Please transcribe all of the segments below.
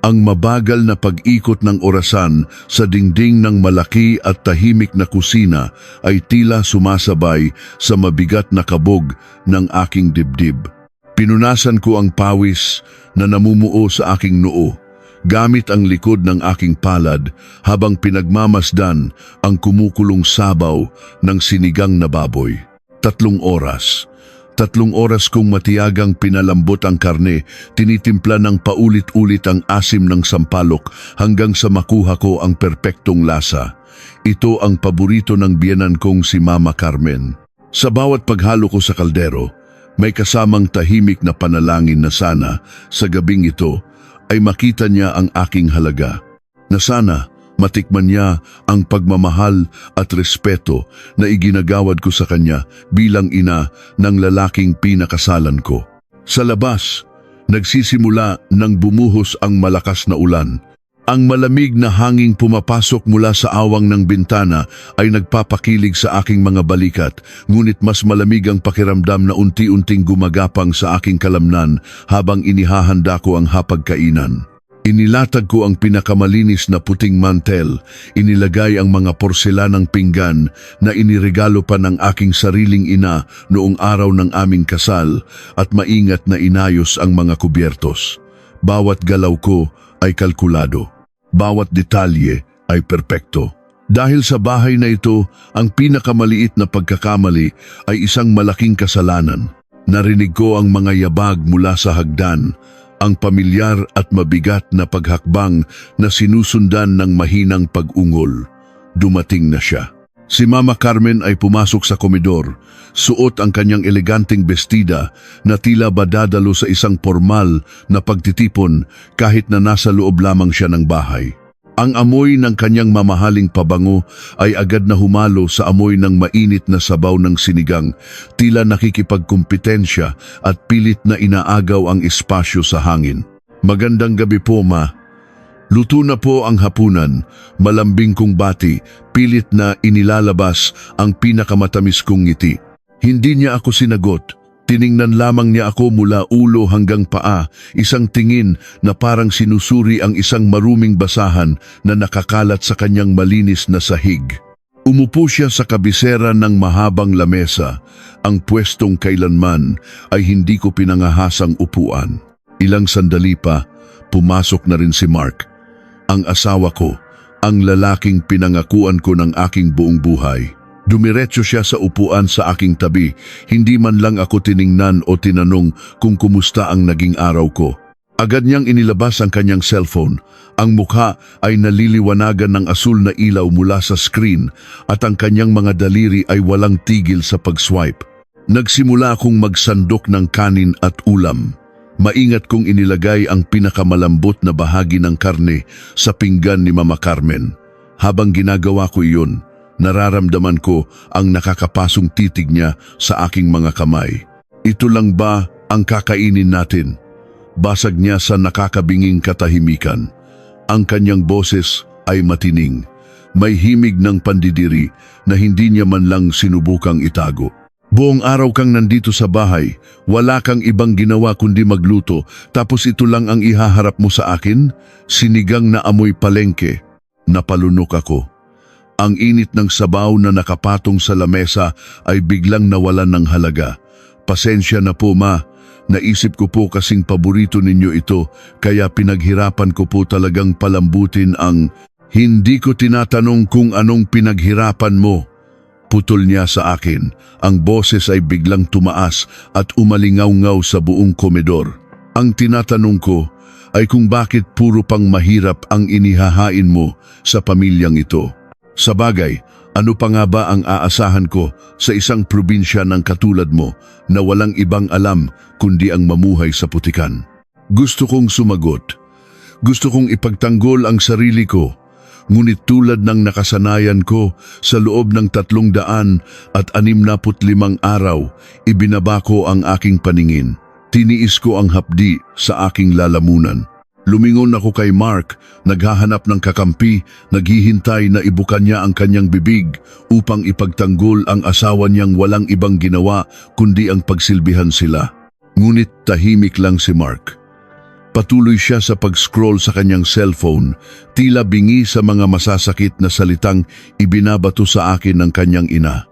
Ang mabagal na pag-ikot ng orasan sa dingding ng malaki at tahimik na kusina ay tila sumasabay sa mabigat na kabog ng aking dibdib. Pinunasan ko ang pawis na namumuo sa aking noo, gamit ang likod ng aking palad habang pinagmamasdan ang kumukulong sabaw ng sinigang na baboy. 3 oras. 3 oras kong matiyagang pinalambot ang karne, tinitimpla ng paulit-ulit ang asim ng sampalok hanggang sa makuha ko ang perpektong lasa. Ito ang paborito ng biyenan kong si Mama Carmen. Sa bawat paghalo ko sa kaldero, may kasamang tahimik na panalangin na sana sa gabing ito ay makita niya ang aking halaga. Na sana matikman niya ang pagmamahal at respeto na iginagawad ko sa kanya bilang ina ng lalaking pinakasalan ko. Sa labas, nagsisimula nang bumuhos ang malakas na ulan. Ang malamig na hanging pumapasok mula sa awang ng bintana ay nagpapakilig sa aking mga balikat, ngunit mas malamig ang pakiramdam na unti-unting gumagapang sa aking kalamnan habang inihahanda ko ang hapagkainan. Inilatag ko ang pinakamalinis na puting mantel, inilagay ang mga porselanang pinggan na iniregalo pa ng aking sariling ina noong araw ng aming kasal at maingat na inayos ang mga kubyertos. Bawat galaw ko ay kalkulado. Bawat detalye ay perpekto. Dahil sa bahay na ito, ang pinakamaliit na pagkakamali ay isang malaking kasalanan. Narinig ko ang mga yabag mula sa hagdan, ang pamilyar at mabigat na paghakbang na sinusundan ng mahinang pag-ungol. Dumating na siya. Si Mama Carmen ay pumasok sa komedor, suot ang kanyang eleganteng bestida na tila ba dadalo sa isang formal na pagtitipon kahit na nasa loob lamang siya ng bahay. Ang amoy ng kanyang mamahaling pabango ay agad na humalo sa amoy ng mainit na sabaw ng sinigang, tila nakikipagkumpetensya at pilit na inaagaw ang espasyo sa hangin. Magandang gabi po, Ma. Luto na po ang hapunan, malambing kong bati, pilit na inilalabas ang pinakamatamis kong ngiti. Hindi niya ako sinagot. Tiningnan lamang niya ako mula ulo hanggang paa, isang tingin na parang sinusuri ang isang maruming basahan na nakakalat sa kanyang malinis na sahig. Umupo siya sa kabisera ng mahabang lamesa, ang pwestong kailanman ay hindi ko pinangahasang upuan. Ilang sandali pa, pumasok na rin si Mark, ang asawa ko, ang lalaking pinangakuan ko ng aking buong buhay. Dumiretso siya sa upuan sa aking tabi, hindi man lang ako tiningnan o tinanong kung kumusta ang naging araw ko. Agad niyang inilabas ang kanyang cellphone. Ang mukha ay naliliwanagan ng asul na ilaw mula sa screen at ang kanyang mga daliri ay walang tigil sa pag-swipe. Nagsimula akong magsandok ng kanin at ulam. Maingat kong inilagay ang pinakamalambot na bahagi ng karne sa pinggan ni Mama Carmen. Habang ginagawa ko iyon, nararamdaman ko ang nakakapasong titig niya sa aking mga kamay. Ito lang ba ang kakainin natin? Basag niya sa nakakabinging katahimikan. Ang kanyang boses ay matining. May himig ng pandidiri na hindi niya man lang sinubukang itago. Buong araw kang nandito sa bahay, wala kang ibang ginawa kundi magluto, tapos ito lang ang ihaharap mo sa akin? Sinigang na amoy palengke. Napalunok ako. Ang init ng sabaw na nakapatong sa lamesa ay biglang nawalan ng halaga. Pasensya na po, Ma. Naisip ko po kasing paborito ninyo ito, kaya pinaghirapan ko po talagang palambutin ang... Hindi ko tinatanong kung anong pinaghirapan mo. Putol niya sa akin. Ang boses ay biglang tumaas at umalingaw-ngaw sa buong komedor. Ang tinatanong ko ay kung bakit puro pang mahirap ang inihahain mo sa pamilyang ito. Sa bagay, ano pa nga ba ang aasahan ko sa isang probinsya ng katulad mo na walang ibang alam kundi ang mamuhay sa putikan? Gusto kong sumagot. Gusto kong ipagtanggol ang sarili ko. Ngunit tulad ng nakasanayan ko sa loob ng 365 araw, ibinaba ko ang aking paningin. Tiniis ko ang hapdi sa aking lalamunan. Lumingon ako kay Mark, naghahanap ng kakampi, naghihintay na ibukan niya ang kanyang bibig upang ipagtanggol ang asawa niyang walang ibang ginawa kundi ang pagsilbihan sila. Ngunit tahimik lang si Mark. Patuloy siya sa pag-scroll sa kanyang cellphone, tila bingi sa mga masasakit na salitang ibinabato sa akin ng kanyang ina.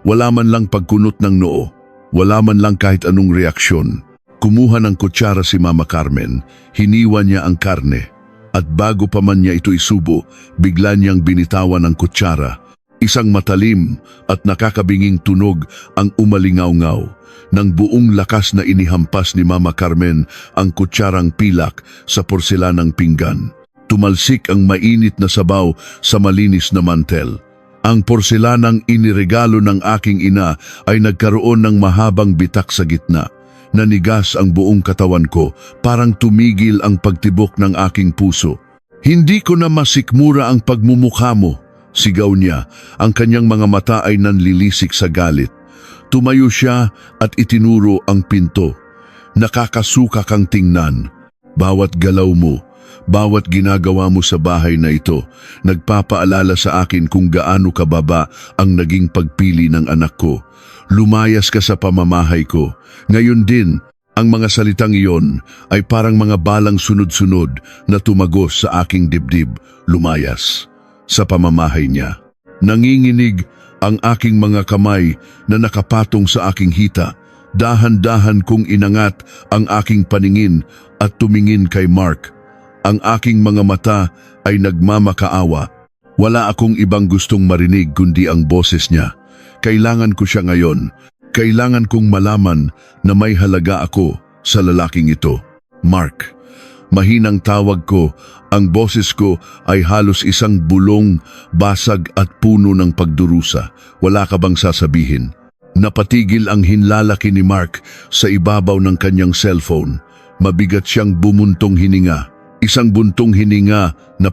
Wala man lang pagkunot ng noo, wala man lang kahit anong reaksyon. Kumuha ng kutsara si Mama Carmen, hiniwa niya ang karne, at bago pa man niya ito isubo, bigla niyang binitawan ang kutsara. Isang matalim at nakakabinging tunog ang umalingaw-ngaw. Nang buong lakas na inihampas ni Mama Carmen ang kutsarang pilak sa porselanang pinggan. Tumalsik ang mainit na sabaw sa malinis na mantel. Ang porselanang iniregalo ng aking ina ay nagkaroon ng mahabang bitak sa gitna. Nanigas ang buong katawan ko, parang tumigil ang pagtibok ng aking puso. "Hindi ko na masikmura ang pagmumukha mo," sigaw niya. Ang kanyang mga mata ay nanlilisik sa galit. Tumayo siya at itinuro ang pinto. "Nakakasuka kang tingnan. Bawat galaw mo, bawat ginagawa mo sa bahay na ito, nagpapaalala sa akin kung gaano kababa ang naging pagpili ng anak ko. Lumayas ka sa pamamahay ko." Ngayon din, ang mga salitang iyon ay parang mga balang sunod-sunod na tumagos sa aking dibdib. Lumayas sa pamamahay niya. Nanginginig ang aking mga kamay na nakapatong sa aking hita. Dahan-dahan kong inangat ang aking paningin at tumingin kay Mark. Ang aking mga mata ay nagmamakaawa. Wala akong ibang gustong marinig kundi ang boses niya. Kailangan ko siya ngayon. Kailangan kong malaman na may halaga ako sa lalaking ito. "Mark." Mahinang tawag ko, ang boses ko ay halos isang bulong, basag at puno ng pagdurusa. "Wala ka bang sasabihin?" Napatigil ang hinlalaki ni Mark sa ibabaw ng kanyang cellphone. Mabigat siyang bumuntong hininga. Isang buntong hininga na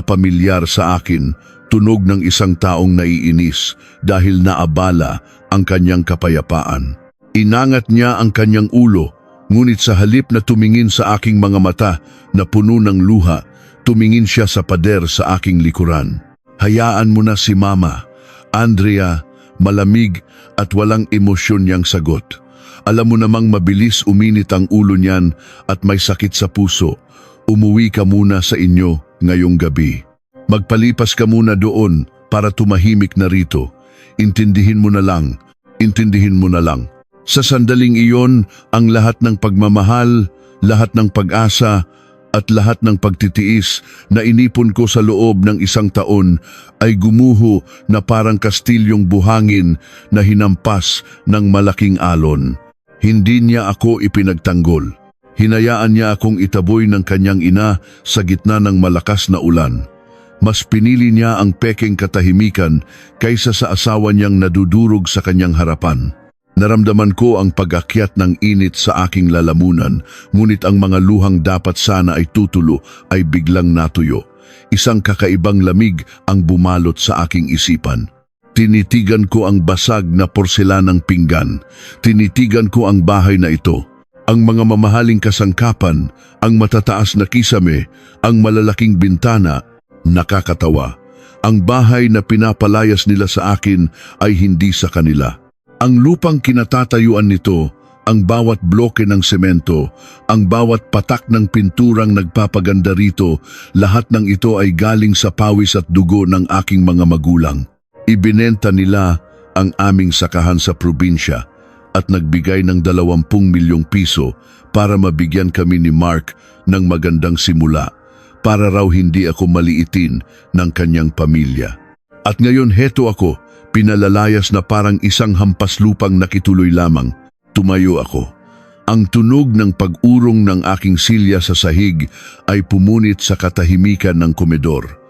pamilyar sa akin. Tunog ng isang taong naiinis dahil naabala ang kanyang kapayapaan. Inangat niya ang kanyang ulo. Ngunit sa halip na tumingin sa aking mga mata na puno ng luha, tumingin siya sa pader sa aking likuran. "Hayaan mo na si Mama." "Andrea," malamig at walang emosyon niyang sagot. "Alam mo namang mabilis uminit ang ulo niyan at may sakit sa puso. Umuwi ka muna sa inyo ngayong gabi. Magpalipas ka muna doon para tumahimik na rito. Intindihin mo na lang. Intindihin mo na lang." Sa sandaling iyon, ang lahat ng pagmamahal, lahat ng pag-asa, at lahat ng pagtitiis na inipon ko sa loob ng 1 taon ay gumuho na parang kastilyong buhangin na hinampas ng malaking alon. Hindi niya ako ipinagtanggol. Hinayaan niya akong itaboy ng kanyang ina sa gitna ng malakas na ulan. Mas pinili niya ang pekeng katahimikan kaysa sa asawa niyang nadudurog sa kanyang harapan. Naramdaman ko ang pag-akyat ng init sa aking lalamunan, ngunit ang mga luhang dapat sana ay tutulo ay biglang natuyo. Isang kakaibang lamig ang bumalot sa aking isipan. Tinitigan ko ang basag na porselanang pinggan. Tinitigan ko ang bahay na ito. Ang mga mamahaling kasangkapan, ang matataas na kisame, ang malalaking bintana. Nakakatawa. Ang bahay na pinapalayas nila sa akin ay hindi sa kanila. Ang lupang kinatatayuan nito, ang bawat bloke ng semento, ang bawat patak ng pinturang nagpapaganda rito, lahat ng ito ay galing sa pawis at dugo ng aking mga magulang. Ibinenta nila ang aming sakahan sa probinsya at nagbigay ng 20 milyong piso para mabigyan kami ni Mark ng magandang simula, para raw hindi ako maliitin ng kanyang pamilya. At ngayon heto ako, pinalalayas na parang isang hampas lupang nakituloy lamang. Tumayo ako. Ang tunog ng pag-urong ng aking silya sa sahig ay pumunit sa katahimikan ng komedor.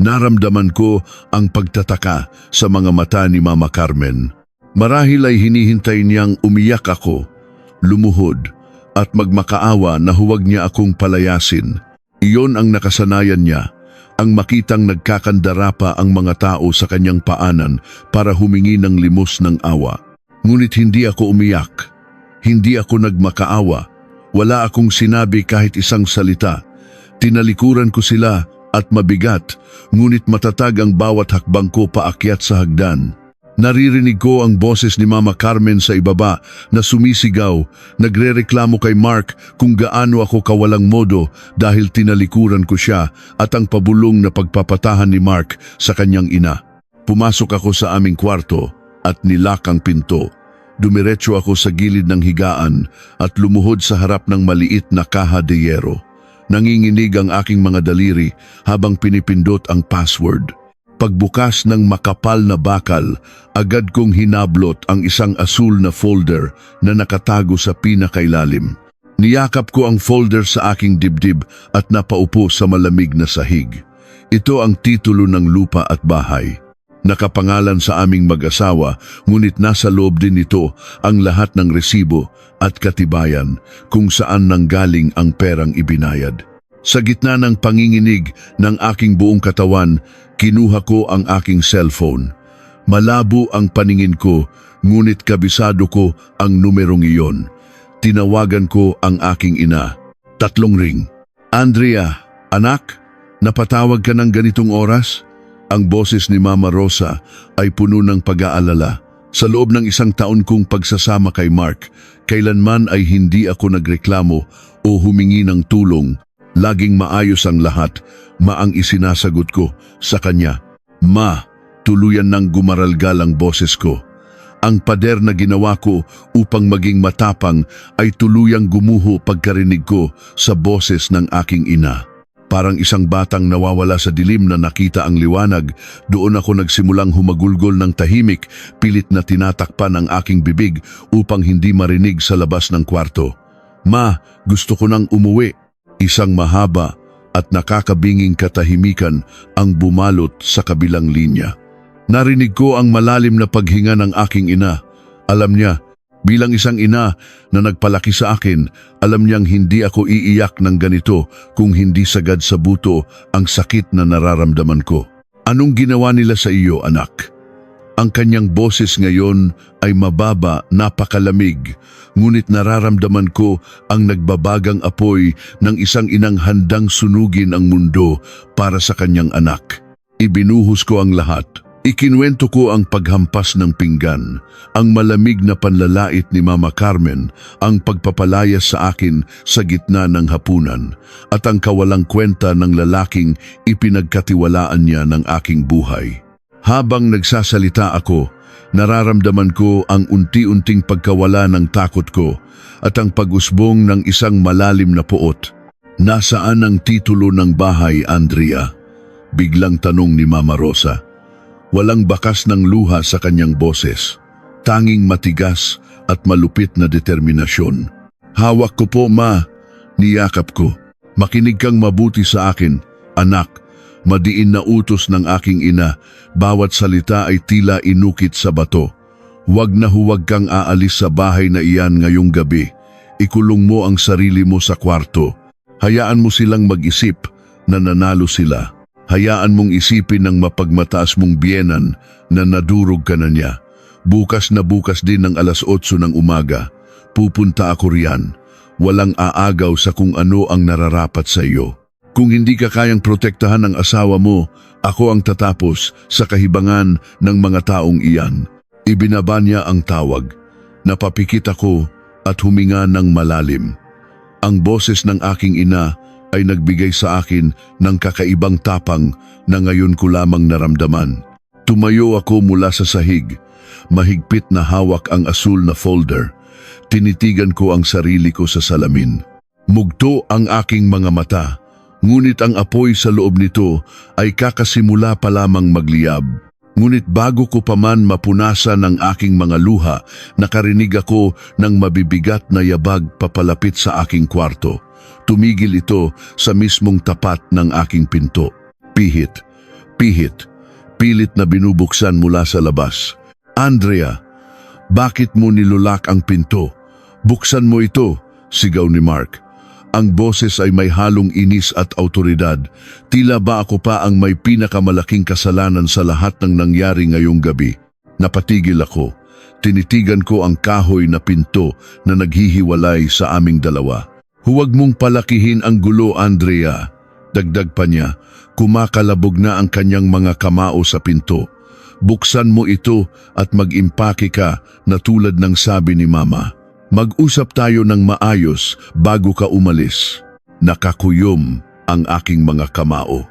Naramdaman ko ang pagtataka sa mga mata ni Mama Carmen. Marahil ay hinihintay niyang umiyak ako, lumuhod, at magmakaawa na huwag niya akong palayasin. Iyon ang nakasanayan niya. Ang makitang nagkakandara pa ang mga tao sa kanyang paanan para humingi ng limos ng awa. Ngunit hindi ako umiyak. Hindi ako nagmakaawa. Wala akong sinabi kahit isang salita. Tinalikuran ko sila at mabigat, ngunit matatag ang bawat hakbang ko paakyat sa hagdan. Naririnig ko ang boses ni Mama Carmen sa ibaba na sumisigaw, nagrereklamo kay Mark kung gaano ako kawalang modo dahil tinalikuran ko siya at ang pabulong na pagpapatahan ni Mark sa kanyang ina. Pumasok ako sa aming kwarto at nilak ang pinto. Dumiretso ako sa gilid ng higaan at lumuhod sa harap ng maliit na kaha de yero. Nanginginig ang aking mga daliri habang pinipindot ang password. Pagbukas ng makapal na bakal, agad kong hinablot ang isang asul na folder na nakatago sa pinakailalim. Niyakap ko ang folder sa aking dibdib at napaupo sa malamig na sahig. Ito ang titulo ng lupa at bahay. Nakapangalan sa aming mag-asawa, ngunit nasa loob din nito ang lahat ng resibo at katibayan kung saan nanggaling ang perang ibinayad. Sa gitna ng panginginig ng aking buong katawan, kinuha ko ang aking cellphone. Malabo ang paningin ko, ngunit kabisado ko ang numerong iyon. Tinawagan ko ang aking ina. 3 ring. "Andrea, anak, napatawag ka ng ganitong oras?" Ang boses ni Mama Rosa ay puno ng pag-aalala. Sa loob ng 1 taon kong pagsasama kay Mark, kailanman ay hindi ako nagreklamo o humingi ng tulong. Laging maayos ang lahat, ang isinasagot ko sa kanya. "Ma," tuluyan nang gumaralgal ang boses ko. Ang pader na ginawa ko upang maging matapang ay tuluyang gumuho pagkarinig ko sa boses ng aking ina. Parang isang batang nawawala sa dilim na nakita ang liwanag, doon ako nagsimulang humagulgol ng tahimik, pilit na tinatakpan ang aking bibig upang hindi marinig sa labas ng kwarto. "Ma, gusto ko nang umuwi." Isang mahaba at nakakabinging katahimikan ang bumalot sa kabilang linya. Narinig ko ang malalim na paghinga ng aking ina. Alam niya, bilang isang ina na nagpalaki sa akin, alam niyang hindi ako iiyak ng ganito kung hindi sagad sa buto ang sakit na nararamdaman ko. "Anong ginawa nila sa iyo, anak?" Ang kanyang boses ngayon ay mababa, napakalamig, ngunit nararamdaman ko ang nagbabagang apoy ng isang inang handang sunugin ang mundo para sa kanyang anak. Ibinuhos ko ang lahat. Ikinwento ko ang paghampas ng pinggan, ang malamig na panlalait ni Mama Carmen, ang pagpapalayas sa akin sa gitna ng hapunan, at ang kawalang kwenta ng lalaking ipinagkatiwalaan niya ng aking buhay. Habang nagsasalita ako, nararamdaman ko ang unti-unting pagkawala ng takot ko at ang pag-usbong ng isang malalim na puot. "Nasaan ang titulo ng bahay, Andrea?" Biglang tanong ni Mama Rosa. Walang bakas ng luha sa kanyang boses, tanging matigas at malupit na determinasyon. "Hawak ko po, Ma." Niyakap ko. "Makinig kang mabuti sa akin, anak." Madiin na utos ng aking ina, bawat salita ay tila inukit sa bato. "Huwag na huwag kang aalis sa bahay na iyan ngayong gabi. Ikulong mo ang sarili mo sa kwarto. Hayaan mo silang mag-isip na nanalo sila. Hayaan mong isipin ng mapagmataas mong biyenan na nadurog ka na niya. Bukas na bukas din ng 8:00 ng umaga. Pupunta ako riyan. Walang aagaw sa kung ano ang nararapat sa iyo. Kung hindi ka kayang protektahan ng asawa mo, ako ang tatapos sa kahibangan ng mga taong iyan." Ibinaba niya ang tawag. Napapikit ako at huminga ng malalim. Ang boses ng aking ina ay nagbigay sa akin ng kakaibang tapang na ngayon ko lamang naramdaman. Tumayo ako mula sa sahig. Mahigpit na hawak ang asul na folder. Tinitigan ko ang sarili ko sa salamin. Mugto ang aking mga mata. Ngunit ang apoy sa loob nito ay kakasimula pa lamang magliyab. Ngunit bago ko pa man mapunasan ang aking mga luha, nakarinig ako ng mabibigat na yabag papalapit sa aking kwarto. Tumigil ito sa mismong tapat ng aking pinto. Pihit, pihit, pilit na binubuksan mula sa labas. "Andrea, bakit mo nilulak ang pinto? Buksan mo ito," sigaw ni Mark. Ang boses ay may halong inis at autoridad. Tila ba ako pa ang may pinakamalaking kasalanan sa lahat ng nangyari ngayong gabi. Napatigil ako. Tinitigan ko ang kahoy na pinto na naghihiwalay sa aming dalawa. "Huwag mong palakihin ang gulo, Andrea." Dagdag pa niya, kumakalabog na ang kanyang mga kamao sa pinto. Buksan mo ito at mag-impake ka na tulad ng sabi ni Mama. Mag-usap tayo ng maayos bago ka umalis. Nakakuyom ang aking mga kamao.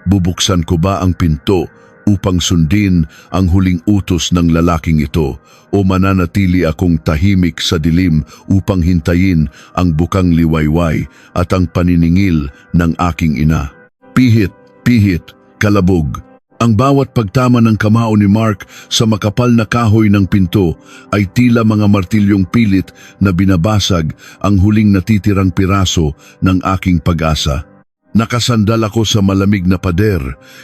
Bubuksan ko ba ang pinto upang sundin ang huling utos ng lalaking ito o mananatili akong tahimik sa dilim upang hintayin ang bukang liwayway at ang paniningil ng aking ina? Pihit, kalabog. Ang bawat pagtama ng kamao ni Mark sa makapal na kahoy ng pinto ay tila mga martilyong pilit na binabasag ang huling natitirang piraso ng aking pag-asa. Nakasandal ako sa malamig na pader,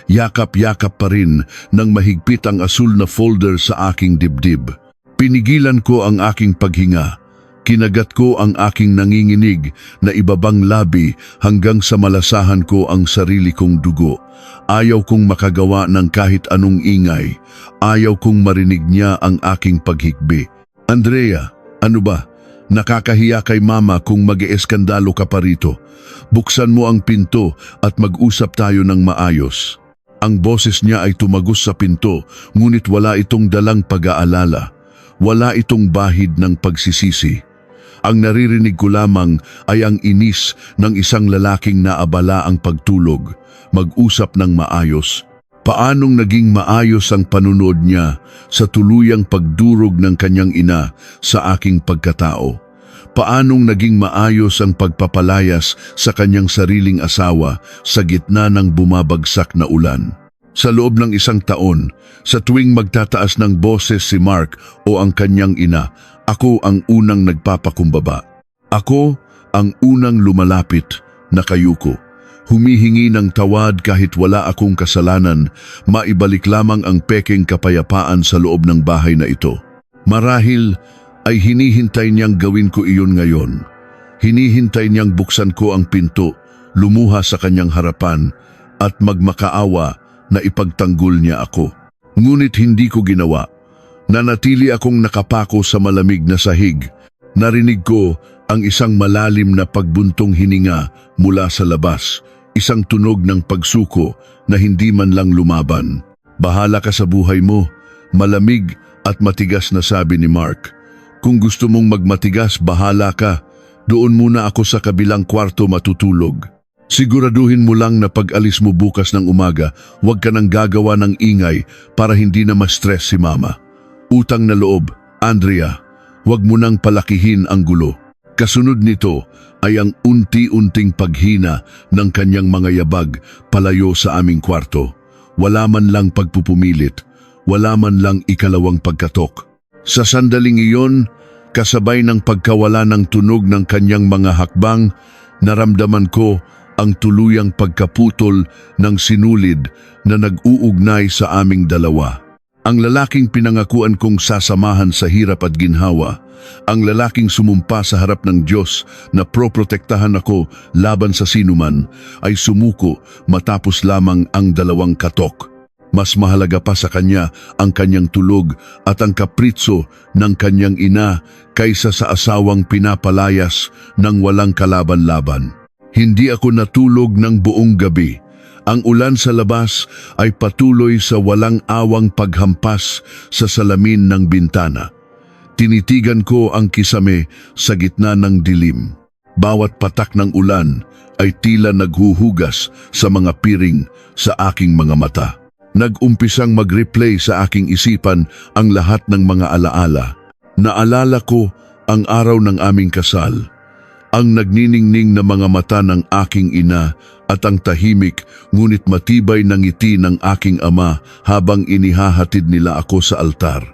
yakap-yakap pa rin ng mahigpit ang asul na folder sa aking dibdib. Pinigilan ko ang aking paghinga. Kinagat ko ang aking nanginginig na ibabang labi hanggang sa malasahan ko ang sarili kong dugo. Ayaw kong makagawa ng kahit anong ingay. Ayaw kong marinig niya ang aking paghikbi. Andrea, ano ba? Nakakahiya kay Mama kung mag-ieskandalo ka pa rito. Buksan mo ang pinto at mag-usap tayo ng maayos. Ang boses niya ay tumagos sa pinto, ngunit wala itong dalang pag-aalala. Wala itong bahid ng pagsisisi. Ang naririnig ko lamang ay ang inis ng isang lalaking naabala ang pagtulog. Mag-usap ng maayos. Paanong naging maayos ang panunood niya sa tuluyang pagdurog ng kanyang ina sa aking pagkatao? Paanong naging maayos ang pagpapalayas sa kanyang sariling asawa sa gitna ng bumabagsak na ulan? Sa loob ng 1 taon, sa tuwing magtataas ng boses si Mark o ang kanyang ina, ako ang unang nagpapakumbaba. Ako ang unang lumalapit na kayuko. Humihingi ng tawad kahit wala akong kasalanan, maibalik lamang ang pekeng kapayapaan sa loob ng bahay na ito. Marahil ay hinihintay niyang gawin ko iyon ngayon. Hinihintay niyang buksan ko ang pinto, lumuha sa kanyang harapan at magmakaawa na ipagtanggol niya ako. Ngunit hindi ko ginawa. Nanatili akong nakapako sa malamig na sahig. Narinig ko ang isang malalim na pagbuntong hininga mula sa labas, isang tunog ng pagsuko na hindi man lang lumaban. Bahala ka sa buhay mo, malamig at matigas na sabi ni Mark. Kung gusto mong magmatigas, bahala ka. Doon muna ako sa kabilang kwarto matutulog. Siguraduhin mo lang na pag-alis mo bukas ng umaga, huwag ka nang gagawa ng ingay para hindi na ma-stress si Mama. Utang na loob, Andrea, huwag mo nang palakihin ang gulo. Kasunod nito ay ang unti-unting paghina ng kanyang mga yabag palayo sa aming kwarto. Wala man lang pagpupumilit, wala man lang ikalawang pagkatok. Sa sandaling iyon, kasabay ng pagkawala ng tunog ng kanyang mga hakbang, naramdaman ko ang tuluyang pagkaputol ng sinulid na nag-uugnay sa aming dalawa. Ang lalaking pinangakuan kong sasamahan sa hirap at ginhawa, ang lalaking sumumpa sa harap ng Diyos na proprotektahan ako laban sa sinuman, ay sumuko matapos lamang ang 2 katok. Mas mahalaga pa sa kanya ang kanyang tulog at ang kapritso ng kanyang ina kaysa sa asawang pinapalayas ng walang kalaban-laban. Hindi ako natulog ng buong gabi. Ang ulan sa labas ay patuloy sa walang awang paghampas sa salamin ng bintana. Tinitigan ko ang kisame sa gitna ng dilim. Bawat patak ng ulan ay tila naghuhugas sa mga piring sa aking mga mata. Nag-umpisang mag-replay sa aking isipan ang lahat ng mga alaala. Naalala ko ang araw ng aming kasal, ang nagniningning na mga mata ng aking ina at ang tahimik ngunit matibay na ngiti ng aking ama habang inihahatid nila ako sa altar.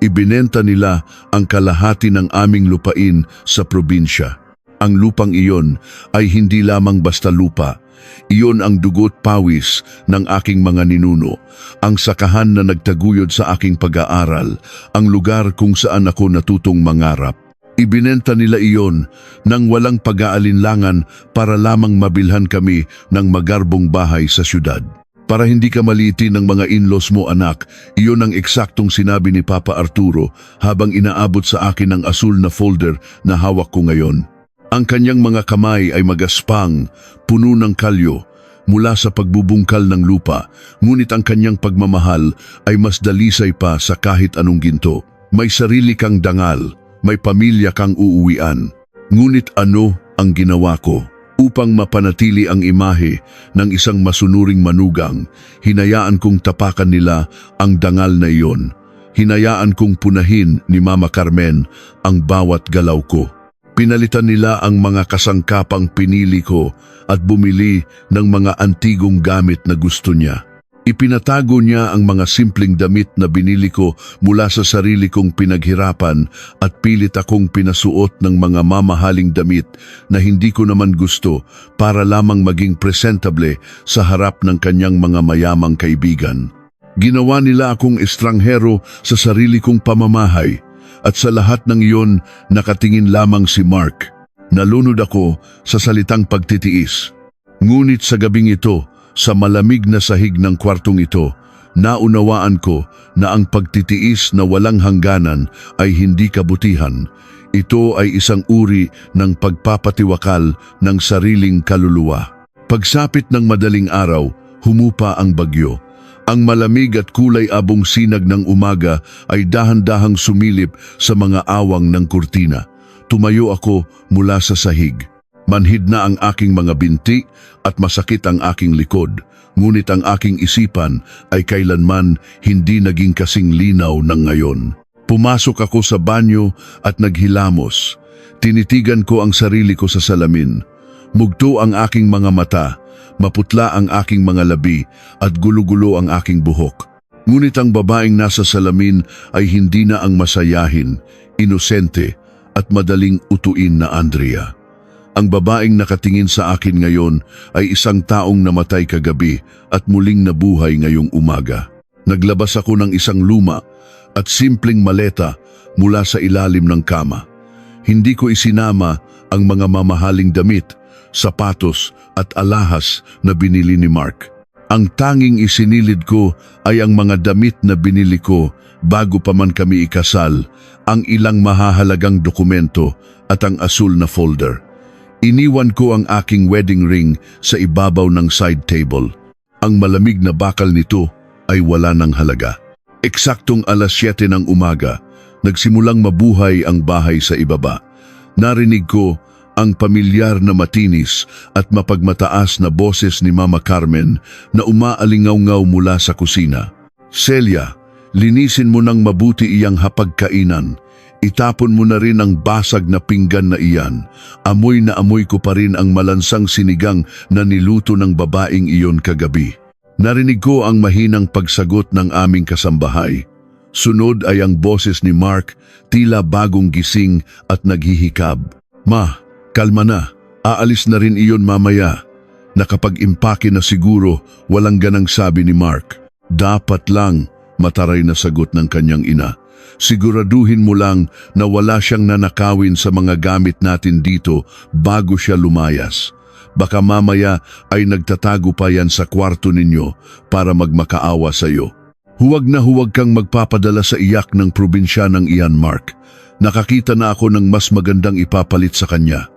Ibinenta nila ang kalahati ng aming lupain sa probinsya. Ang lupang iyon ay hindi lamang basta lupa. Iyon ang dugo't pawis ng aking mga ninuno, ang sakahan na nagtaguyod sa aking pag-aaral, ang lugar kung saan ako natutong mangarap. Ibinenta nila iyon nang walang pag-aalinlangan para lamang mabilhan kami ng magarbong bahay sa syudad. Para hindi ka maliitin ng mga in-laws mo, anak, iyon ang eksaktong sinabi ni Papa Arturo habang inaabot sa akin ang asul na folder na hawak ko ngayon. Ang kanyang mga kamay ay magaspang, puno ng kalyo, mula sa pagbubungkal ng lupa, ngunit ang kanyang pagmamahal ay mas dalisay pa sa kahit anong ginto. May sarili kang dangal, may pamilya kang uuwian. Ngunit ano ang ginawa ko? Upang mapanatili ang imahe ng isang masunuring manugang, hinayaan kong tapakan nila ang dangal na iyon. Hinayaan kong punahin ni Mama Carmen ang bawat galaw ko. Pinalitan nila ang mga kasangkapang pinili ko at bumili ng mga antigong gamit na gusto niya. Ipinatago niya ang mga simpleng damit na binili ko mula sa sarili kong pinaghirapan at pilit akong pinasuot ng mga mamahaling damit na hindi ko naman gusto para lamang maging presentable sa harap ng kanyang mga mayamang kaibigan. Ginawa nila akong estranghero sa sarili kong pamamahay at sa lahat ng iyon nakatingin lamang si Mark. Nalunod ako sa salitang pagtitiis. Ngunit sa gabing ito, sa malamig na sahig ng kwartong ito, naunawaan ko na ang pagtitiis na walang hangganan ay hindi kabutihan. Ito ay isang uri ng pagpapatiwakal ng sariling kaluluwa. Pagsapit ng madaling araw, humupa ang bagyo. Ang malamig at kulay abong sinag ng umaga ay dahan-dahang sumilip sa mga awang ng kurtina. Tumayo ako mula sa sahig. Manhid na ang aking mga binti at masakit ang aking likod, ngunit ang aking isipan ay kailanman hindi naging kasing linaw ng ngayon. Pumasok ako sa banyo at naghilamos. Tinitigan ko ang sarili ko sa salamin. Mugto ang aking mga mata, maputla ang aking mga labi at gulo-gulo ang aking buhok. Ngunit ang babaeng nasa salamin ay hindi na ang masayahin, inosente at madaling utuin na Andrea. Ang babaeng nakatingin sa akin ngayon ay isang taong namatay kagabi at muling nabuhay ngayong umaga. Naglabas ako ng isang luma at simpleng maleta mula sa ilalim ng kama. Hindi ko isinama ang mga mamahaling damit, sapatos at alahas na binili ni Mark. Ang tanging isinilid ko ay ang mga damit na binili ko bago pa man kami ikasal, ang ilang mahahalagang dokumento at ang asul na folder. Iniwan ko ang aking wedding ring sa ibabaw ng side table. Ang malamig na bakal nito ay wala ng halaga. Eksaktong 7:00 ng umaga, nagsimulang mabuhay ang bahay sa ibaba. Narinig ko ang pamilyar na matinis at mapagmataas na boses ni Mama Carmen na umaalingaw-ngaw mula sa kusina. "Celia, linisin mo ng mabuti iyang hapagkainan. Itapon mo na rin ang basag na pinggan na iyan. Amoy na amoy ko pa rin ang malansang sinigang na niluto ng babaeng iyon kagabi." Narinig ko ang mahinang pagsagot ng aming kasambahay. Sunod ay ang boses ni Mark, tila bagong gising at naghihikab. "Ma, kalma na. Aalis na rin iyon mamaya." Nakapag-impake na siguro, walang ganang sabi ni Mark. "Dapat lang," mataray na sagot ng kanyang ina. "Siguraduhin mo lang na wala siyang nanakawin sa mga gamit natin dito bago siya lumayas. Baka mamaya ay nagtatago pa yan sa kwarto ninyo para magmakaawa sa iyo." Huwag na huwag kang magpapadala sa iyak ng probinsya ng iyan, Mark. Nakakita na ako ng mas magandang ipapalit sa kanya.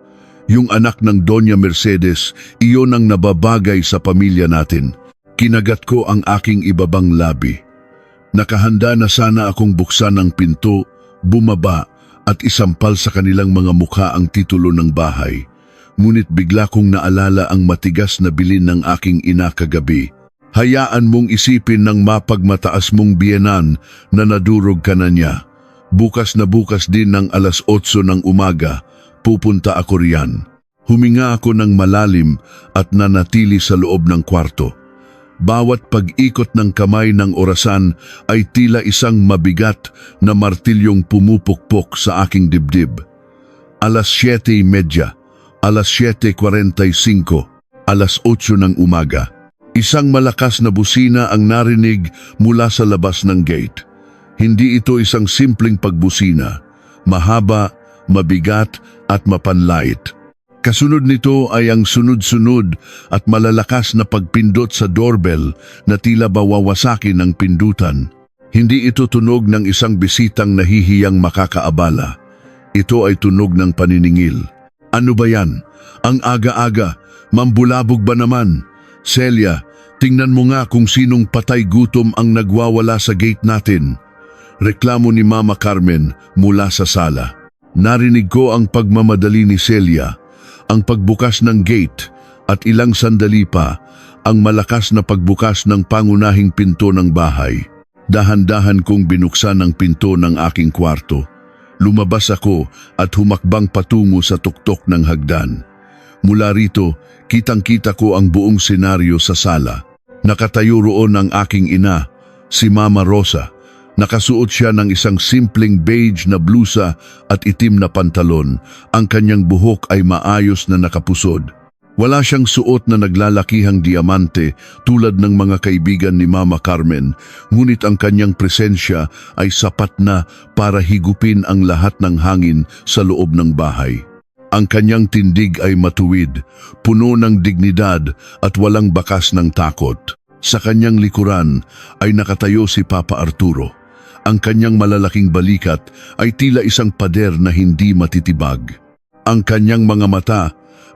Yung anak ng Doña Mercedes, iyon ang nababagay sa pamilya natin. Kinagat ko ang aking ibabang labi. Nakahanda na sana akong buksan ang pinto, bumaba at isampal sa kanilang mga mukha ang titulo ng bahay. Ngunit bigla kong naalala ang matigas na bilin ng aking ina kagabi. "Hayaan mong isipin ng mapagmataas mong biyenan na nadurog ka na niya. Bukas na bukas din ng 8:00 ng umaga, pupunta ako riyan." Huminga ako ng malalim at nanatili sa loob ng kwarto. Bawat pag-ikot ng kamay ng orasan ay tila isang mabigat na martilyong pumupukpok sa aking dibdib. 7:30, 7:45, 8:00 ng umaga. Isang malakas na busina ang narinig mula sa labas ng gate. Hindi ito isang simpleng pagbusina. Mahaba, mabigat at mapanlait. Kasunod nito ay ang sunod-sunod at malalakas na pagpindot sa doorbell na tila bawawasakin ng pindutan. Hindi ito tunog ng isang bisitang nahihiyang makakaabala. Ito ay tunog ng paniningil. "Ano ba yan? Ang aga-aga, mambulabog ba naman?" Celia, tingnan mo nga kung sinong patay gutom ang nagwawala sa gate natin. Reklamo ni Mama Carmen mula sa sala. Narinig ko ang pagmamadali ni Celia, ang pagbukas ng gate at ilang sandali pa ang malakas na pagbukas ng pangunahing pinto ng bahay. Dahan-dahan kong binuksan ang pinto ng aking kwarto. Lumabas ako at humakbang patungo sa tuktok ng hagdan. Mula rito, kitang-kita ko ang buong senaryo sa sala. Nakatayo roon ang aking ina, si Mama Rosa. Nakasuot siya ng isang simpleng beige na blusa at itim na pantalon. Ang kanyang buhok ay maayos na nakapusod. Wala siyang suot na naglalakihang diamante tulad ng mga kaibigan ni Mama Carmen, ngunit ang kanyang presensya ay sapat na para higupin ang lahat ng hangin sa loob ng bahay. Ang kanyang tindig ay matuwid, puno ng dignidad at walang bakas ng takot. Sa kanyang likuran ay nakatayo si Papa Arturo. Ang kanyang malalaking balikat ay tila isang pader na hindi matitibag. Ang kanyang mga mata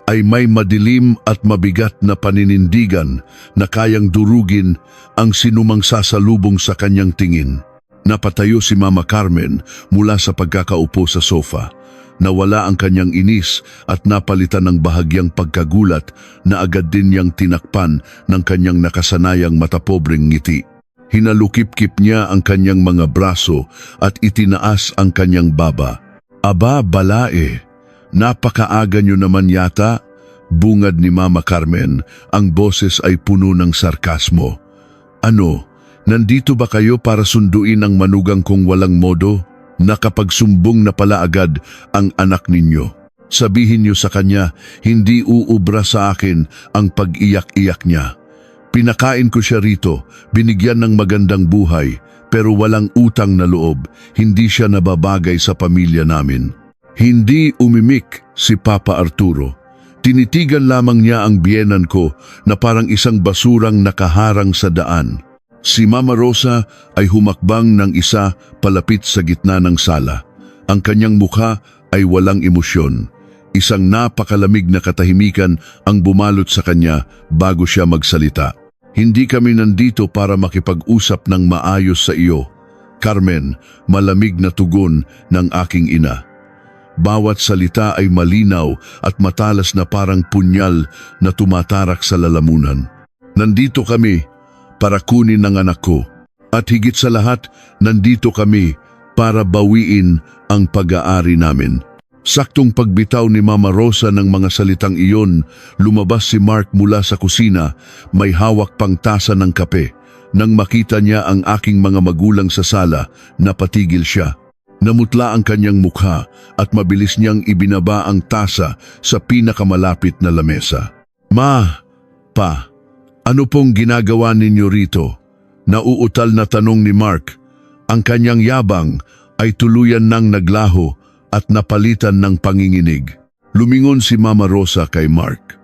ay may madilim at mabigat na paninindigan na kayang durugin ang sinumang sasalubong sa kanyang tingin. Napatayo si Mama Carmen mula sa pagkakaupo sa sofa. Nawala ang kanyang inis at napalitan ng bahagyang pagkagulat na agad din niyang tinakpan ng kanyang nakasanayang matapobreng ngiti. Hinalukip-kip niya ang kanyang mga braso at itinaas ang kanyang baba. "Aba, balae! Napakaaga niyo naman yata," bungad ni Mama Carmen. Ang boses ay puno ng sarkasmo. "Ano, nandito ba kayo para sunduin ang manugang kong walang modo? Nakapagsumbong na pala agad ang anak ninyo. Sabihin niyo sa kanya, hindi uubra sa akin ang pag-iyak-iyak niya. Pinakain ko siya rito, binigyan ng magandang buhay, pero walang utang na loob, hindi siya nababagay sa pamilya namin." Hindi umimik si Papa Arturo. Tinitigan lamang niya ang biyenan ko na parang isang basurang nakaharang sa daan. Si Mama Rosa ay humakbang ng isa palapit sa gitna ng sala. Ang kanyang mukha ay walang emosyon. Isang napakalamig na katahimikan ang bumalot sa kanya bago siya magsalita. "Hindi kami nandito para makipag-usap ng maayos sa iyo, Carmen," malamig na tugon ng aking ina. Bawat salita ay malinaw at matalas na parang punyal na tumatarak sa lalamunan. "Nandito kami para kunin ang anak ko. At higit sa lahat, nandito kami para bawiin ang pag-aari namin." Saktong pagbitaw ni Mama Rosa ng mga salitang iyon, lumabas si Mark mula sa kusina, may hawak pang tasa ng kape. Nang makita niya ang aking mga magulang sa sala, napatigil siya. Namutla ang kanyang mukha at mabilis niyang ibinaba ang tasa sa pinakamalapit na lamesa. "Ma, Pa, ano pong ginagawa ninyo rito?" Nauutal na tanong ni Mark. Ang kanyang yabang ay tuluyan nang naglaho at napalitan ng panginginig. Lumingon si Mama Rosa kay Mark.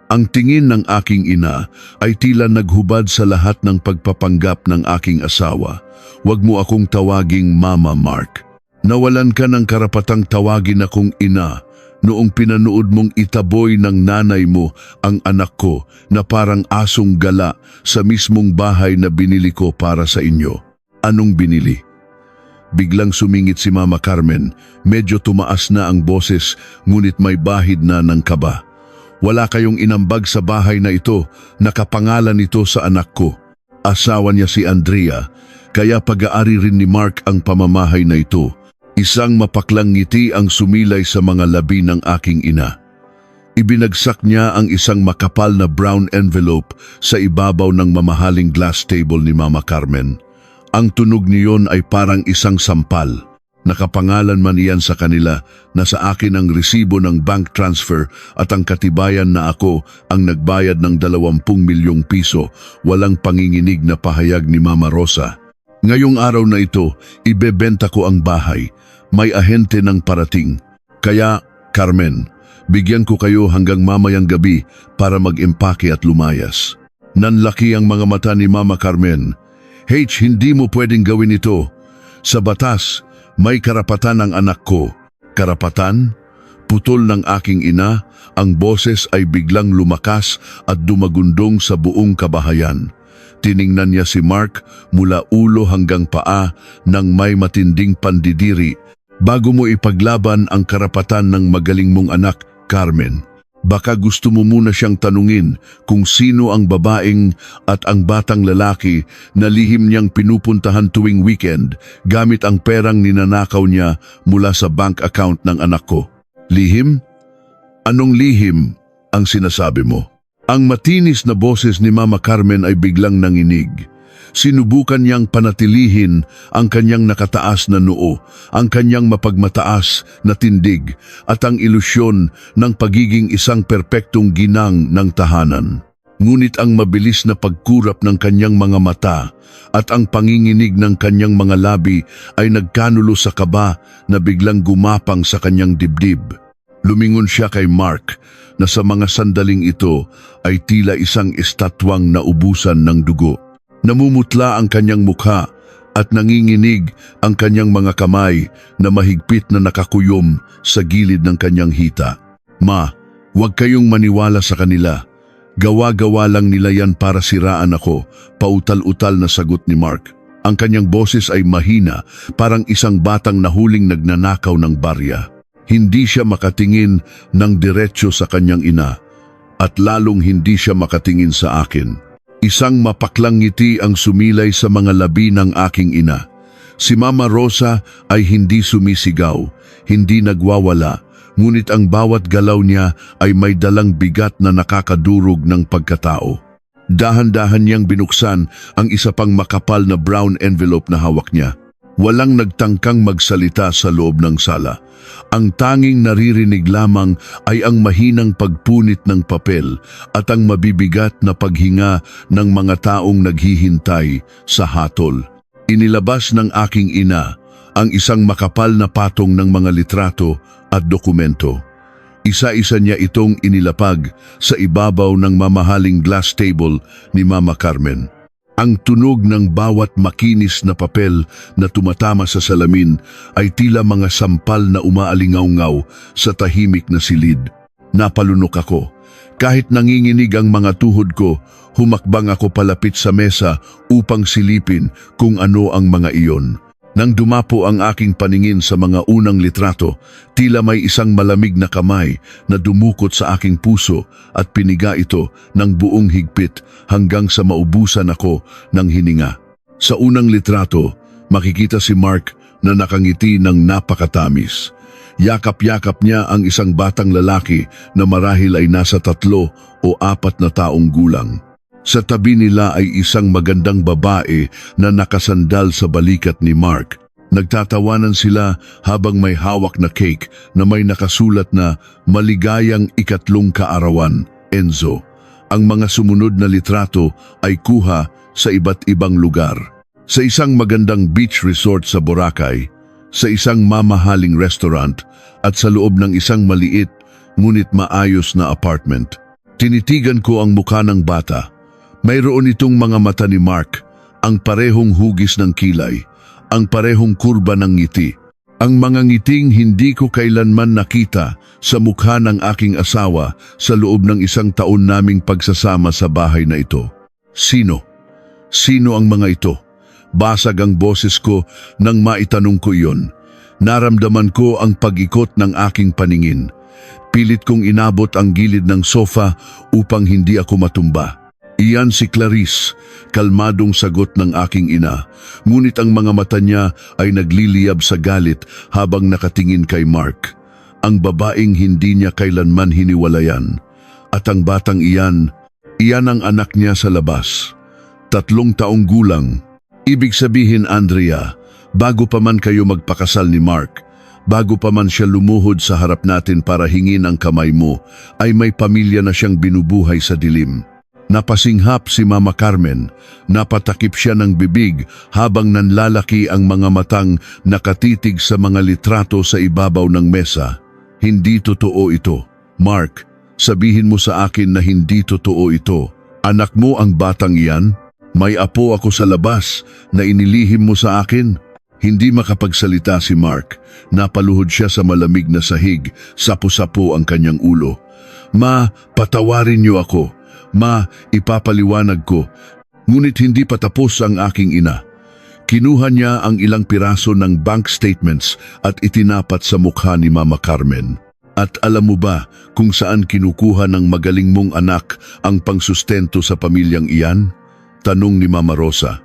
Ang tingin ng aking ina ay tila naghubad sa lahat ng pagpapanggap ng aking asawa. "Huwag mo akong tawaging Mama, Mark. Nawalan ka ng karapatang tawagin akong ina noong pinanood mong itaboy ng nanay mo ang anak ko na parang asong gala sa mismong bahay na binili ko para sa inyo." "Anong binili?" Biglang sumingit si Mama Carmen. Medyo tumaas na ang boses, ngunit may bahid na ng kaba. "Wala kayong inambag sa bahay na ito, nakapangalan ito sa anak ko. Asawa niya si Andrea, kaya pag-aari rin ni Mark ang pamamahay na ito." Isang mapaklang ngiti ang sumilay sa mga labi ng aking ina. Ibinagsak niya ang isang makapal na brown envelope sa ibabaw ng mamahaling glass table ni Mama Carmen. Ang tunog niyon ay parang isang sampal. Nakapangalan man iyan sa kanila na sa akin ang resibo ng bank transfer at ang katibayan na ako ang nagbayad ng 20 milyong piso, walang panginginig na pahayag ni Mama Rosa. "Ngayong araw na ito, ibebenta ko ang bahay. May ahente ng parating. Kaya, Carmen, bigyan ko kayo hanggang mamayang gabi para mag-empake at lumayas." Nanlaki ang mga mata ni Mama Carmen. "H, hindi mo pwedeng gawin ito. Sa batas, may karapatan ang anak ko." "Karapatan? Pagputol ng aking ina, ang boses ay biglang lumakas at dumagundong sa buong kabahayan. Tiningnan niya si Mark mula ulo hanggang paa nang may matinding pandidiri. Bago mo ipaglaban ang karapatan ng magaling mong anak, Carmen, baka gusto mo muna siyang tanungin kung sino ang babaeng at ang batang lalaki na lihim niyang pinupuntahan tuwing weekend gamit ang perang ninanakaw niya mula sa bank account ng anak ko. Lihim? Anong lihim ang sinasabi mo? Ang matinis na boses ni Mama Carmen ay biglang nanginig. Sinubukan niyang panatilihin ang kanyang nakataas na noo, ang kanyang mapagmataas na tindig at ang ilusyon ng pagiging isang perpektong ginang ng tahanan. Ngunit ang mabilis na pagkurap ng kanyang mga mata at ang panginginig ng kanyang mga labi ay nagkanulo sa kaba na biglang gumapang sa kanyang dibdib. Lumingon siya kay Mark na sa mga sandaling ito ay tila isang estatwang naubusan ng dugo. Namumutla ang kanyang mukha at nanginginig ang kanyang mga kamay na mahigpit na nakakuyom sa gilid ng kanyang hita. Ma, huwag kayong maniwala sa kanila. Gawa-gawa lang nila yan para siraan ako, pautal-utal na sagot ni Mark. Ang kanyang boses ay mahina, parang isang batang nahuling nagnanakaw ng barya. Hindi siya makatingin ng diretsyo sa kanyang ina at lalong hindi siya makatingin sa akin. Isang mapaklang ngiti ang sumilay sa mga labi ng aking ina. Si Mama Rosa ay hindi sumisigaw, hindi nagwawala, ngunit ang bawat galaw niya ay may dalang bigat na nakakadurog ng pagkatao. Dahan-dahan niyang binuksan ang isa pang makapal na brown envelope na hawak niya. Walang nagtangkang magsalita sa loob ng sala. Ang tanging naririnig lamang ay ang mahinang pagpunit ng papel at ang mabibigat na paghinga ng mga taong naghihintay sa hatol. Inilabas ng aking ina ang isang makapal na patong ng mga litrato at dokumento. Isa-isa niya itong inilapag sa ibabaw ng mamahaling glass table ni Mama Carmen. Ang tunog ng bawat makinis na papel na tumatama sa salamin ay tila mga sampal na umaalingaw-ngaw sa tahimik na silid. Napalunok ako. Kahit nanginginig ang mga tuhod ko, humakbang ako palapit sa mesa upang silipin kung ano ang mga iyon. Nang dumapo ang aking paningin sa mga unang litrato, tila may isang malamig na kamay na dumukot sa aking puso at piniga ito ng buong higpit hanggang sa maubusan ako ng hininga. Sa unang litrato, makikita si Mark na nakangiti ng napakatamis. Yakap-yakap niya ang isang batang lalaki na marahil ay nasa 3 o 4 na taong gulang. Sa tabi nila ay isang magandang babae na nakasandal sa balikat ni Mark. Nagtatawanan sila habang may hawak na cake na may nakasulat na "Maligayang ikatlong kaarawan, Enzo." Ang mga sumunod na litrato ay kuha sa iba't ibang lugar. Sa isang magandang beach resort sa Boracay, sa isang mamahaling restaurant at sa loob ng isang maliit ngunit maayos na apartment. Tinitigan ko ang mukha ng bata. Mayroon itong mga mata ni Mark, ang parehong hugis ng kilay, ang parehong kurba ng ngiti. Ang mga ngiting hindi ko kailanman nakita sa mukha ng aking asawa sa loob ng 1 taon naming pagsasama sa bahay na ito. Sino? Sino ang mga ito? Basag ang boses ko nang maitanong ko iyon. Naramdaman ko ang pag-ikot ng aking paningin. Pilit kong inabot ang gilid ng sofa upang hindi ako matumba. Iyan si Clarice, kalmadong sagot ng aking ina. Ngunit ang mga mata niya ay nagliliyab sa galit habang nakatingin kay Mark. Ang babaeng hindi niya kailanman hiniwalayan. At ang batang iyan ang anak niya sa labas. 3 taong gulang. Ibig sabihin, Andrea, bago pa man kayo magpakasal ni Mark, bago pa man siya lumuhod sa harap natin para hingin ang kamay mo, ay may pamilya na siyang binubuhay sa dilim. Napasinghap si Mama Carmen, napatakip siya ng bibig habang nanlalaki ang mga matang nakatitig sa mga litrato sa ibabaw ng mesa. Hindi totoo ito. Mark, sabihin mo sa akin na hindi totoo ito. Anak mo ang batang iyan? May apo ako sa labas na inilihim mo sa akin? Hindi makapagsalita si Mark. Napaluhod siya sa malamig na sahig, sapo-sapo ang kanyang ulo. Ma, patawarin niyo ako. Ma, ipapaliwanag ko. Ngunit hindi pa tapos ang aking ina. Kinuha niya ang ilang piraso ng bank statements at itinapat sa mukha ni Mama Carmen. At alam mo ba kung saan kinukuha ng magaling mong anak ang pangsustento sa pamilyang iyan? Tanong ni Mama Rosa.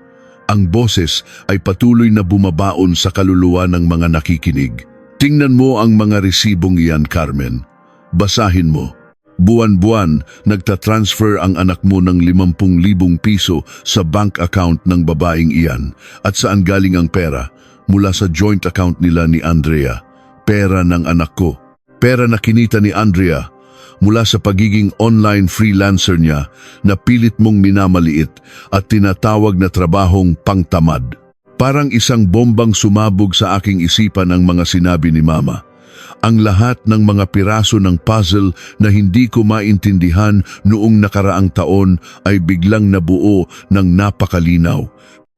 Ang boses ay patuloy na bumabaon sa kaluluwa ng mga nakikinig. Tingnan mo ang mga resibong iyan, Carmen. Basahin mo. Buwan-buwan, nagtatransfer ang anak mo ng 50,000 piso sa bank account ng babaeng iyan. At saan galing ang pera? Mula sa joint account nila ni Andrea. Pera ng anak ko. Pera na kinita ni Andrea mula sa pagiging online freelancer niya na pilit mong minamaliit at tinatawag na trabahong pangtamad. Parang isang bombang sumabog sa aking isipan ang mga sinabi ni Mama. Ang lahat ng mga piraso ng puzzle na hindi ko maintindihan noong nakaraang taon ay biglang nabuo ng napakalinaw.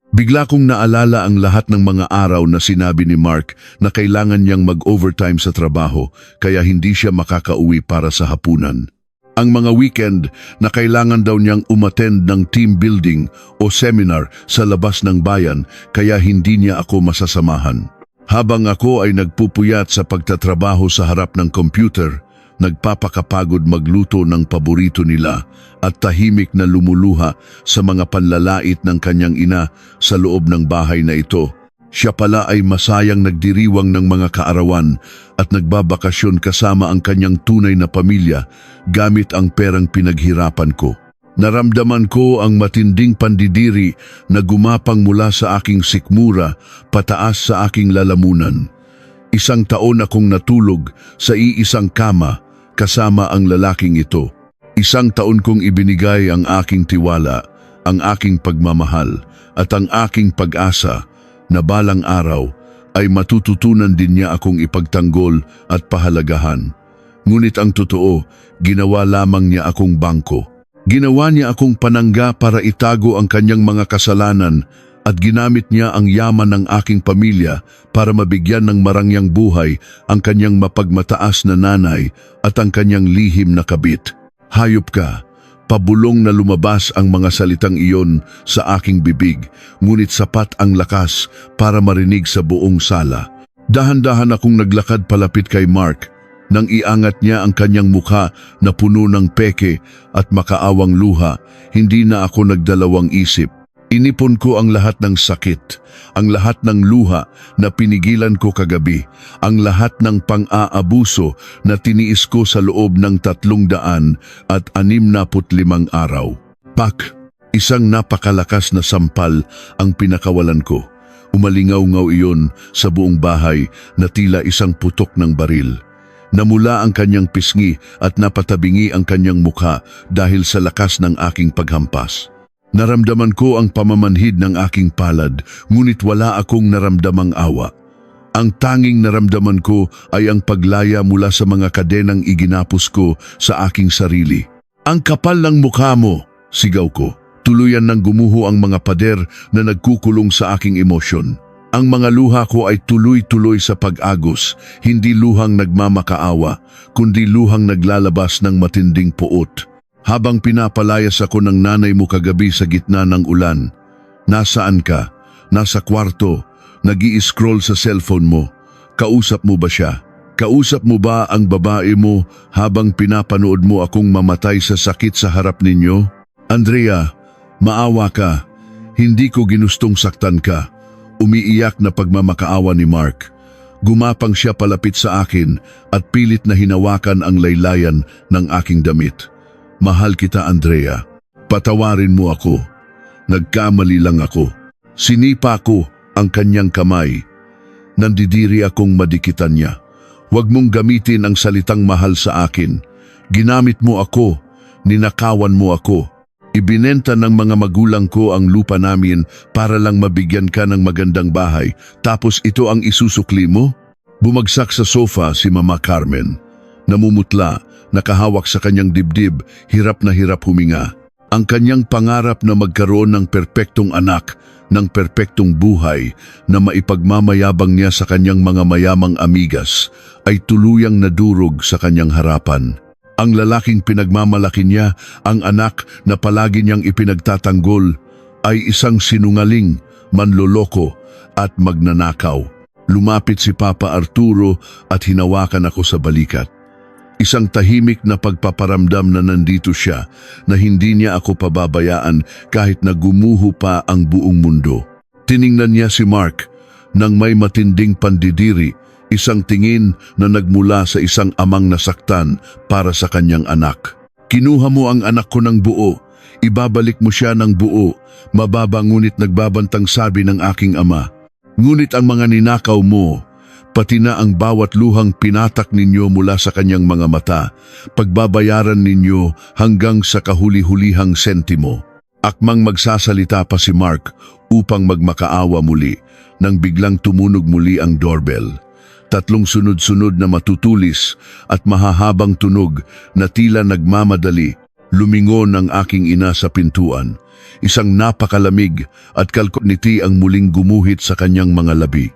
Bigla kong naalala ang lahat ng mga araw na sinabi ni Mark na kailangan niyang mag-overtime sa trabaho kaya hindi siya makakauwi para sa hapunan. Ang mga weekend na kailangan daw niyang umattend ng team building o seminar sa labas ng bayan kaya hindi niya ako masasamahan. Habang ako ay nagpupuyat sa pagtatrabaho sa harap ng computer, nagpapakapagod magluto ng paborito nila at tahimik na lumuluha sa mga panlalait ng kanyang ina sa loob ng bahay na ito. Siya pala ay masayang nagdiriwang ng mga kaarawan at nagbabakasyon kasama ang kanyang tunay na pamilya gamit ang perang pinaghirapan ko. Naramdaman ko ang matinding pandidiri na gumapang mula sa aking sikmura pataas sa aking lalamunan. 1 taon akong natulog sa iisang kama kasama ang lalaking ito. 1 taon kong ibinigay ang aking tiwala, ang aking pagmamahal at ang aking pag-asa na balang araw ay matututunan din niya akong ipagtanggol at pahalagahan. Ngunit ang totoo, ginawa lamang niya akong bangko. Ginawa niya akong panangga para itago ang kanyang mga kasalanan at ginamit niya ang yaman ng aking pamilya para mabigyan ng marangyang buhay ang kanyang mapagmataas na nanay at ang kanyang lihim na kabit. Hayop ka, pabulong na lumabas ang mga salitang iyon sa aking bibig, ngunit sapat ang lakas para marinig sa buong sala. Dahan-dahan akong naglakad palapit kay Mark nang iangat niya ang kanyang mukha na puno ng peke at makaawang luha. Hindi na ako nagdalawang isip. Inipon ko ang lahat ng sakit, ang lahat ng luha na pinigilan ko kagabi, ang lahat ng pang-aabuso na tiniis ko sa loob ng 365 araw. Pak! Isang napakalakas na sampal ang pinakawalan ko. Umalingaw-ngaw iyon sa buong bahay na tila isang putok ng baril. Namula ang kanyang pisngi at napatabingi ang kanyang mukha dahil sa lakas ng aking paghampas. Naramdaman ko ang pamamanhid ng aking palad, ngunit wala akong naramdamang awa. Ang tanging naramdaman ko ay ang paglaya mula sa mga kadenang iginapos ko sa aking sarili. Ang kapal ng mukha mo, sigaw ko. Tuluyan nang gumuho ang mga pader na nagkukulong sa aking emosyon. Ang mga luha ko ay tuloy-tuloy sa pag-agos, hindi luhang nagmamakaawa, kundi luhang naglalabas ng matinding puot. Habang pinapalayas ako ng nanay mo kagabi sa gitna ng ulan, nasaan ka? Nasa kwarto, nag-i-scroll sa cellphone mo. Kausap mo ba siya? Kausap mo ba ang babae mo habang pinapanood mo akong mamatay sa sakit sa harap ninyo? Andrea, maawa ka. Hindi ko ginustong saktan ka. Umiiyak na pagmamakaawa ni Mark. Gumapang siya palapit sa akin at pilit na hinawakan ang laylayan ng aking damit. Mahal kita, Andrea. Patawarin mo ako. Nagkamali lang ako. Sinipa ko ang kanyang kamay. Nandidiri akong madikitan niya. Huwag mong gamitin ang salitang mahal sa akin. Ginamit mo ako. Ninakawan mo ako. Ibinenta ng mga magulang ko ang lupa namin para lang mabigyan ka ng magandang bahay, tapos ito ang isusukli mo? Bumagsak sa sofa si Mama Carmen. Namumutla, nakahawak sa kanyang dibdib, hirap na hirap huminga. Ang kanyang pangarap na magkaroon ng perpektong anak ng perpektong buhay na maipagmamayabang niya sa kanyang mga mayamang amigas ay tuluyang nadurog sa kanyang harapan. Ang lalaking pinagmamalaki niya, ang anak na palagi niyang ipinagtatanggol, ay isang sinungaling, manloloko at magnanakaw. Lumapit si Papa Arturo at hinawakan ako sa balikat. Isang tahimik na pagpaparamdam na nandito siya, na hindi niya ako pababayaan kahit na gumuho pa ang buong mundo. Tiningnan niya si Mark nang may matinding pandidiri, isang tingin na nagmula sa isang amang nasaktan para sa kanyang anak. Kinuha mo ang anak ko ng buo, ibabalik mo siya ng buo, mababa ngunit nagbabantang sabi ng aking ama. Ngunit ang mga ninakaw mo, pati na ang bawat luhang pinatak ninyo mula sa kanyang mga mata, pagbabayaran ninyo hanggang sa kahuli-hulihang sentimo. Akmang magsasalita pa si Mark upang magmakaawa muli, nang biglang tumunog muli ang doorbell. 3 sunod-sunod na matutulis at mahahabang tunog na tila nagmamadali, lumingon ang aking ina sa pintuan. Isang napakalamig at kalkoniti ang muling gumuhit sa kanyang mga labi.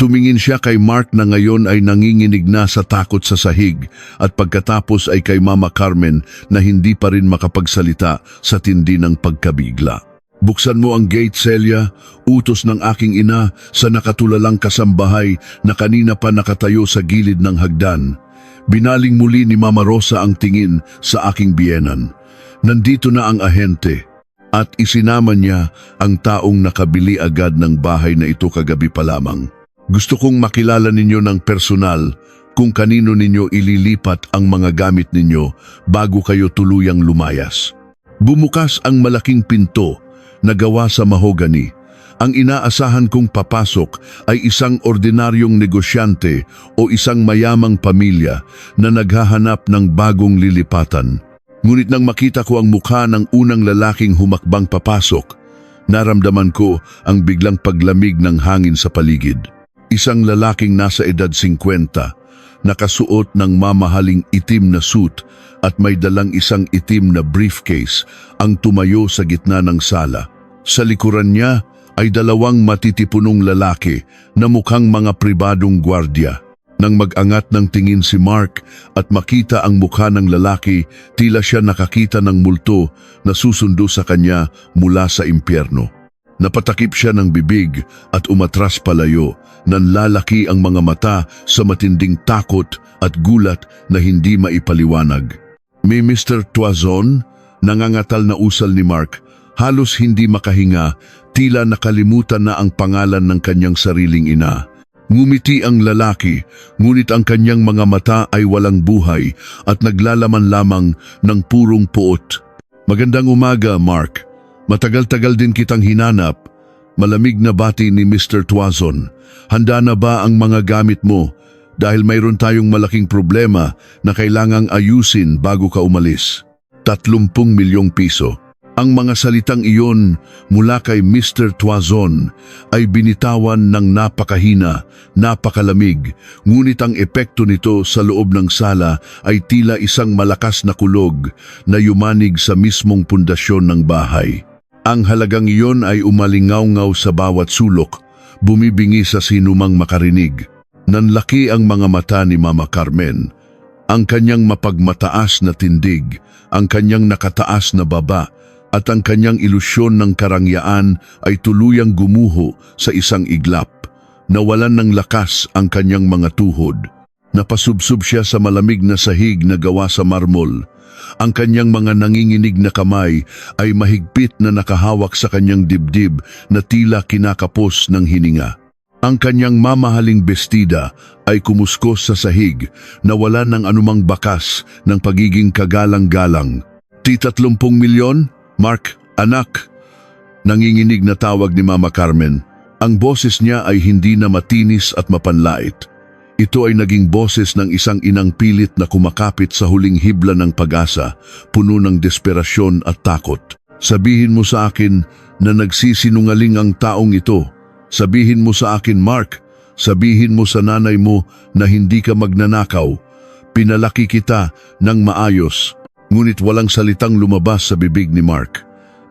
Tumingin siya kay Mark na ngayon ay nanginginig na sa takot sa sahig at pagkatapos ay kay Mama Carmen na hindi pa rin makapagsalita sa tindi ng pagkabigla. Buksan mo ang gate, Celia, utos ng aking ina sa nakatulalang kasambahay na kanina pa nakatayo sa gilid ng hagdan. Binaling muli ni Mama Rosa ang tingin sa aking biyenan. Nandito na ang ahente at isinama niya ang taong nakabili agad ng bahay na ito kagabi pa lamang. Gusto kong makilala ninyo ng personal kung kanino ninyo ililipat ang mga gamit ninyo bago kayo tuluyang lumayas. Bumukas ang malaking pinto na gawa sa mahogani. Ang inaasahan kong papasok ay isang ordinaryong negosyante o isang mayamang pamilya na naghahanap ng bagong lilipatan. Ngunit nang makita ko ang mukha ng unang lalaking humakbang papasok, naramdaman ko ang biglang paglamig ng hangin sa paligid. Isang lalaking nasa edad 50, nakasuot ng mamahaling itim na suit at may dalang isang itim na briefcase ang tumayo sa gitna ng sala. Sa likuran niya ay 2 matitipunong lalaki na mukhang mga pribadong gwardya. Nang mag-angat ng tingin si Mark at makita ang mukha ng lalaki, tila siya nakakita ng multo na susundo sa kanya mula sa impyerno. Napatakip siya ng bibig at umatras palayo, nanlalaki ang mga mata sa matinding takot at gulat na hindi maipaliwanag. May Mr. Tuazon, nangangatal na usal ni Mark, halos hindi makahinga, tila nakalimutan na ang pangalan ng kanyang sariling ina. Ngumiti ang lalaki, ngunit ang kanyang mga mata ay walang buhay at naglalaman lamang ng purong puot. Magandang umaga, Mark. Matagal-tagal din kitang hinanap. Malamig na bati ni Mr. Tuazon. Handa na ba ang mga gamit mo? Dahil mayroon tayong malaking problema na kailangang ayusin bago ka umalis. 30 milyong piso. Ang mga salitang iyon mula kay Mr. Tuazon ay binitawan ng napakahina, napakalamig, ngunit ang epekto nito sa loob ng sala ay tila isang malakas na kulog na yumanig sa mismong pundasyon ng bahay. Ang halagang iyon ay umalingaw-ngaw sa bawat sulok, bumibingi sa sinumang makarinig. Nanlaki ang mga mata ni Mama Carmen. Ang kanyang mapagmataas na tindig, ang kanyang nakataas na baba, at ang kanyang ilusyon ng karangyaan ay tuluyang gumuho sa isang iglap. Nawalan ng lakas ang kanyang mga tuhod. Napasubsob siya sa malamig na sahig na gawa sa marmol. Ang kanyang mga nanginginig na kamay ay mahigpit na nakahawak sa kanyang dibdib na tila kinakapos ng hininga. Ang kanyang mamahaling bestida ay kumuskos sa sahig na wala ng anumang bakas ng pagiging kagalang-galang. 30 milyon? Mark, anak, nanginginig na tawag ni Mama Carmen. Ang boses niya ay hindi na matinis at mapanlait. Ito ay naging boses ng isang inang pilit na kumakapit sa huling hibla ng pag-asa, puno ng desperasyon at takot. Sabihin mo sa akin na nagsisinungaling ang taong ito. Sabihin mo sa akin, Mark, sabihin mo sa nanay mo na hindi ka magnanakaw. Pinalaki kita ng maayos. Ngunit walang salitang lumabas sa bibig ni Mark.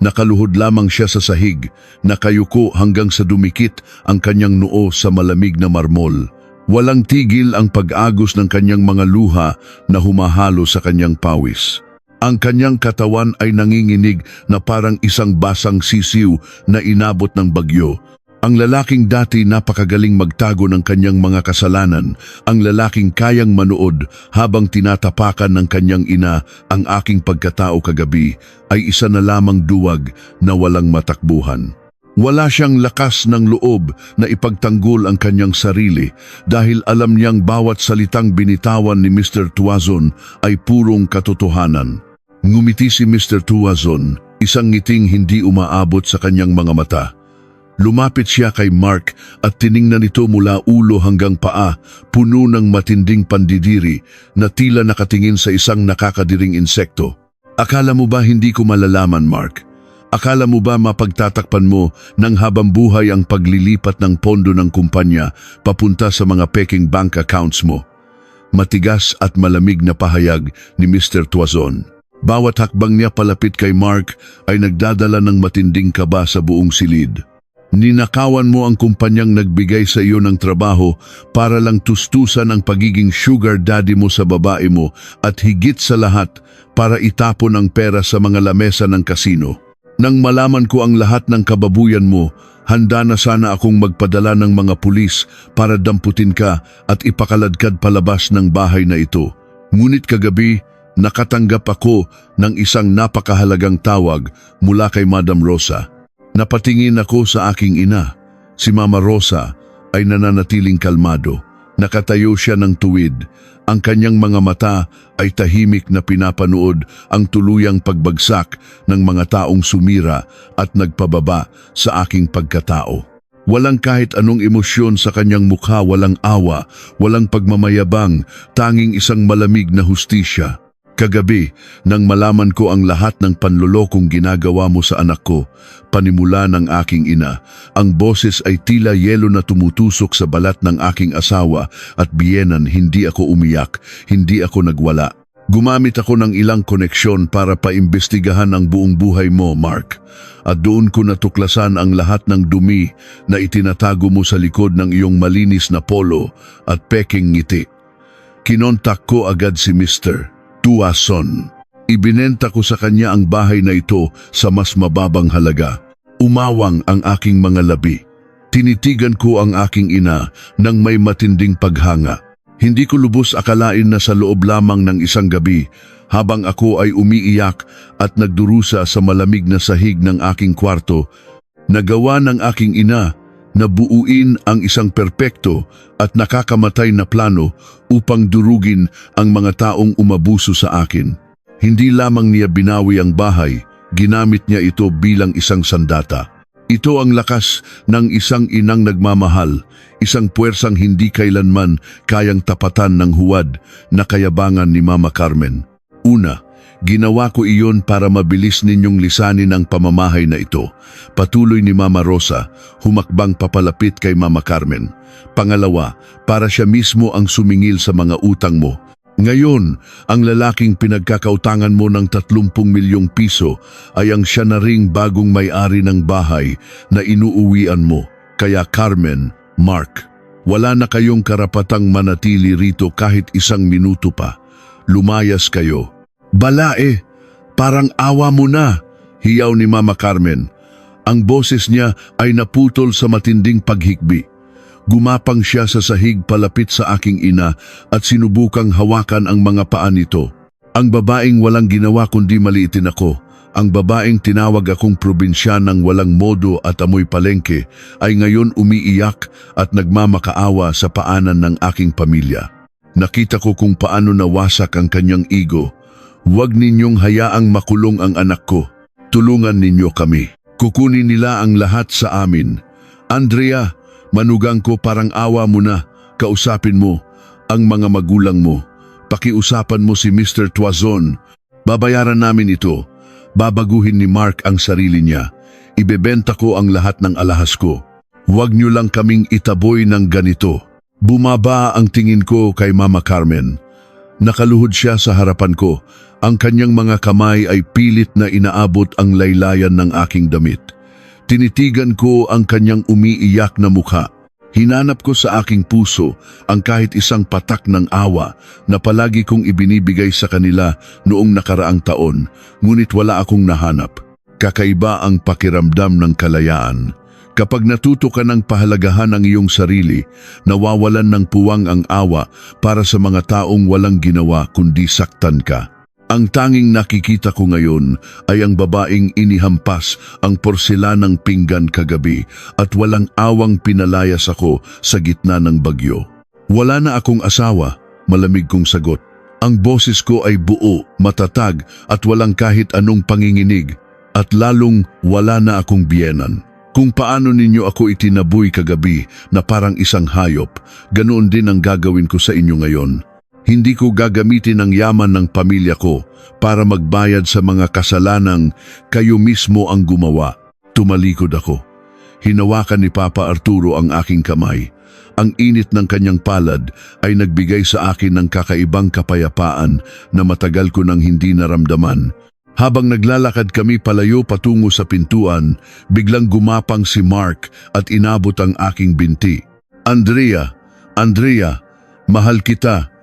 Nakaluhod lamang siya sa sahig, nakayuko hanggang sa dumikit ang kanyang noo sa malamig na marmol. Walang tigil ang pag-agos ng kanyang mga luha na humahalo sa kanyang pawis. Ang kanyang katawan ay nanginginig na parang isang basang sisiw na inabot ng bagyo. Ang lalaking dati napakagaling magtago ng kanyang mga kasalanan, ang lalaking kayang manood habang tinatapakan ng kanyang ina ang aking pagkatao kagabi, ay isa na lamang duwag na walang matakbuhan. Wala siyang lakas ng loob na ipagtanggol ang kanyang sarili dahil alam niyang bawat salitang binitawan ni Mr. Tuazon ay purong katotohanan. Ngumiti si Mr. Tuazon, isang ngiting hindi umaabot sa kanyang mga mata. Lumapit siya kay Mark at tiningnan ito mula ulo hanggang paa, puno ng matinding pandidiri na tila nakatingin sa isang nakakadiring insekto. Akala mo ba hindi ko malalaman, Mark? Akala mo ba mapagtatakpan mo ng habang buhay ang paglilipat ng pondo ng kumpanya papunta sa mga peking bank accounts mo? Matigas at malamig na pahayag ni Mr. Tuazon. Bawat hakbang niya palapit kay Mark ay nagdadala ng matinding kaba sa buong silid. Ninakawan mo ang kumpanyang nagbigay sa iyo ng trabaho para lang tustusan ang pagiging sugar daddy mo sa babae mo at higit sa lahat para itapon ang pera sa mga lamesa ng kasino. Nang malaman ko ang lahat ng kababuyan mo, handa na sana akong magpadala ng mga pulis para damputin ka at ipakaladkad palabas ng bahay na ito. Ngunit kagabi, nakatanggap ako ng isang napakahalagang tawag mula kay Madam Rosa. Napatingin ako sa aking ina. Si Mama Rosa ay nananatiling kalmado. Nakatayo siya ng tuwid. Ang kanyang mga mata ay tahimik na pinapanood ang tuluyang pagbagsak ng mga taong sumira at nagpababa sa aking pagkatao. Walang kahit anong emosyon sa kanyang mukha, walang awa, walang pagmamayabang, tanging isang malamig na hustisya. Kagabi, nang malaman ko ang lahat ng panlolokong ginagawa mo sa anak ko, panimula ng aking ina, ang boses ay tila yelo na tumutusok sa balat ng aking asawa at biyenan. Hindi ako umiyak, hindi ako nagwala. Gumamit ako ng ilang koneksyon para paimbestigahan ang buong buhay mo, Mark. At doon ko natuklasan ang lahat ng dumi na itinatago mo sa likod ng iyong malinis na polo at peking ngiti. Kinontak ko agad si Mr. Tuazon. Ibinenta ko sa kanya ang bahay na ito sa mas mababang halaga. Umawang ang aking mga labi. Tinitigan ko ang aking ina nang may matinding paghanga. Hindi ko lubos akalain na sa loob lamang ng isang gabi, habang ako ay umiiyak at nagdurusa sa malamig na sahig ng aking kwarto, nagawa ng aking ina na buuin ang isang perpekto at nakakamatay na plano upang durugin ang mga taong umabuso sa akin. Hindi lamang niya binawi ang bahay, ginamit niya ito bilang isang sandata. Ito ang lakas ng isang inang nagmamahal, isang puwersang hindi kailanman kayang tapatan ng huwad na kayabangan ni Mama Carmen. Una, ginawa ko iyon para mabilis ninyong lisanin ang pamamahay na ito. Patuloy ni Mama Rosa, humakbang papalapit kay Mama Carmen. Pangalawa, para siya mismo ang sumingil sa mga utang mo. Ngayon, ang lalaking pinagkakautangan mo ng 30 milyong piso ay ang siya na ring bagong may-ari ng bahay na inuuwian mo. Kaya Carmen, Mark, wala na kayong karapatang manatili rito kahit isang minuto pa. Lumayas kayo. Balae, parang awa mo na, hiyaw ni Mama Carmen. Ang boses niya ay naputol sa matinding paghikbi. Gumapang siya sa sahig palapit sa aking ina at sinubukang hawakan ang mga paa nito. Ang babaeng walang ginawa kundi maliitin ako, ang babaeng tinawag akong probinsyanang walang modo at amoy palengke, ay ngayon umiiyak at nagmamakaawa sa paanan ng aking pamilya. Nakita ko kung paano nawasak ang kanyang ego. Huwag ninyong hayaang makulong ang anak ko. Tulungan ninyo kami. Kukunin nila ang lahat sa amin. Andrea, manugang ko, parang awa mo na. Kausapin mo ang mga magulang mo. Pakiusapan mo si Mr. Tuazon. Babayaran namin ito. Babaguhin ni Mark ang sarili niya. Ibebenta ko ang lahat ng alahas ko. Huwag niyo lang kaming itaboy ng ganito. Bumaba ang tingin ko kay Mama Carmen. Nakaluhod siya sa harapan ko. Ang kanyang mga kamay ay pilit na inaabot ang laylayan ng aking damit. Tinitigan ko ang kanyang umiiyak na mukha. Hinanap ko sa aking puso ang kahit isang patak ng awa na palagi kong ibinibigay sa kanila noong nakaraang taon, ngunit wala akong nahanap. Kakaiba ang pakiramdam ng kalayaan. Kapag natuto ka ng pahalagahan ang iyong sarili, nawawalan ng puwang ang awa para sa mga taong walang ginawa kundi saktan ka. Ang tanging nakikita ko ngayon ay ang babaeng inihampas ang porselanang pinggan kagabi at walang awang pinalayas ako sa gitna ng bagyo. Wala na akong asawa, malamig kong sagot. Ang boses ko ay buo, matatag at walang kahit anong panginginig at lalong wala na akong biyenan. Kung paano ninyo ako itinaboy kagabi na parang isang hayop, ganoon din ang gagawin ko sa inyo ngayon. Hindi ko gagamitin ang yaman ng pamilya ko para magbayad sa mga kasalanang kayo mismo ang gumawa. Tumalikod ako. Hinawakan ni Papa Arturo ang aking kamay. Ang init ng kanyang palad ay nagbigay sa akin ng kakaibang kapayapaan na matagal ko nang hindi naramdaman. Habang naglalakad kami palayo patungo sa pintuan, biglang gumapang si Mark at inabot ang aking binti. Andrea, mahal kita.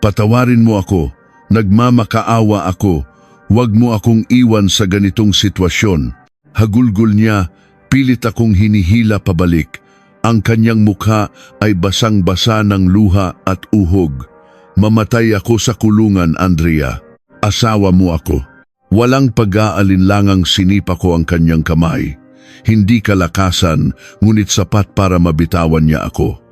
Patawarin mo ako, nagmamakaawa ako, huwag mo akong iwan sa ganitong sitwasyon. Hagulgol niya, pilit akong hinihila pabalik. Ang kanyang mukha ay basang-basa ng luha at uhog. Mamatay ako sa kulungan, Andrea. Asawa mo ako. Walang pag-aalinlangang sinipa ko ang kanyang kamay. Hindi kalakasan, ngunit sapat para mabitawan niya ako.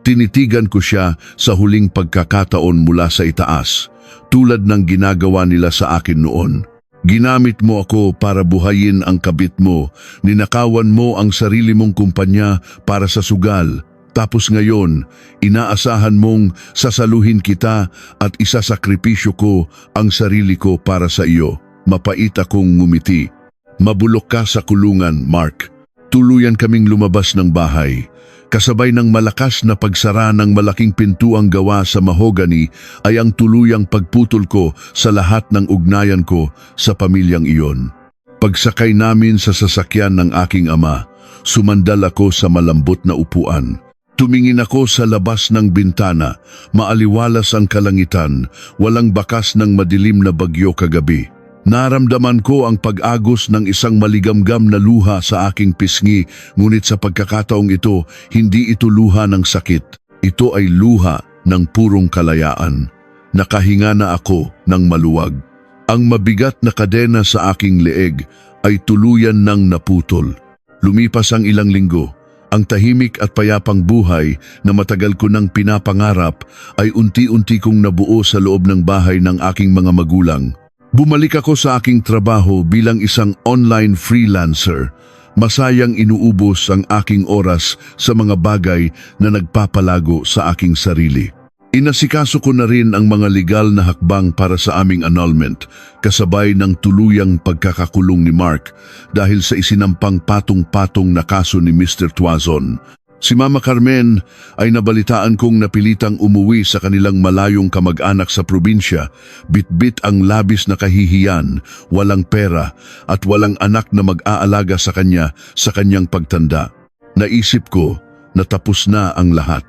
Tinitigan ko siya sa huling pagkakataon mula sa itaas, tulad ng ginagawa nila sa akin noon. Ginamit mo ako para buhayin ang kabit mo, ninakawan mo ang sarili mong kumpanya para sa sugal. Tapos ngayon, inaasahan mong sasaluhin kita at isasakripisyo ko ang sarili ko para sa iyo. Mapait akong ngumiti. Mabulok ka sa kulungan, Mark. Tuluyan kaming lumabas ng bahay. Kasabay ng malakas na pagsara ng malaking pintuang gawa sa mahogany ay ang tuluyang pagputol ko sa lahat ng ugnayan ko sa pamilyang iyon. Pagsakay namin sa sasakyan ng aking ama, sumandal ako sa malambot na upuan. Tumingin ako sa labas ng bintana, maaliwalas ang kalangitan, walang bakas ng madilim na bagyo kagabi. Naramdaman ko ang pag-agos ng isang maligamgam na luha sa aking pisngi, ngunit sa pagkakataong ito, hindi ito luha ng sakit. Ito ay luha ng purong kalayaan. Nakahinga na ako ng maluwag. Ang mabigat na kadena sa aking leeg ay tuluyan ng naputol. Lumipas ang ilang linggo. Ang tahimik at payapang buhay na matagal ko nang pinapangarap ay unti-unti kong nabuo sa loob ng bahay ng aking mga magulang. Bumalik ako sa aking trabaho bilang isang online freelancer. Masayang inuubos ang aking oras sa mga bagay na nagpapalago sa aking sarili. Inasikaso ko na rin ang mga legal na hakbang para sa aming annulment, kasabay ng tuluyang pagkakakulong ni Mark dahil sa isinampang patong-patong na kaso ni Mr. Tuazon. Si Mama Carmen ay nabalitaan kong napilitang umuwi sa kanilang malayong kamag-anak sa probinsya, bitbit ang labis na kahihiyan, walang pera at walang anak na mag-aalaga sa kanya sa kanyang pagtanda. Naisip ko na tapos na ang lahat.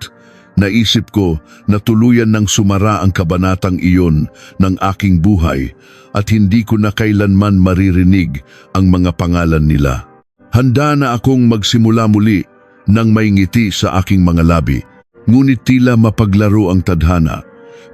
Naisip ko na tuluyan ng sumara ang kabanatang iyon ng aking buhay at hindi ko na kailanman maririnig ang mga pangalan nila. Handa na akong magsimula muli nang may ngiti sa aking mga labi, ngunit tila mapaglaro ang tadhana.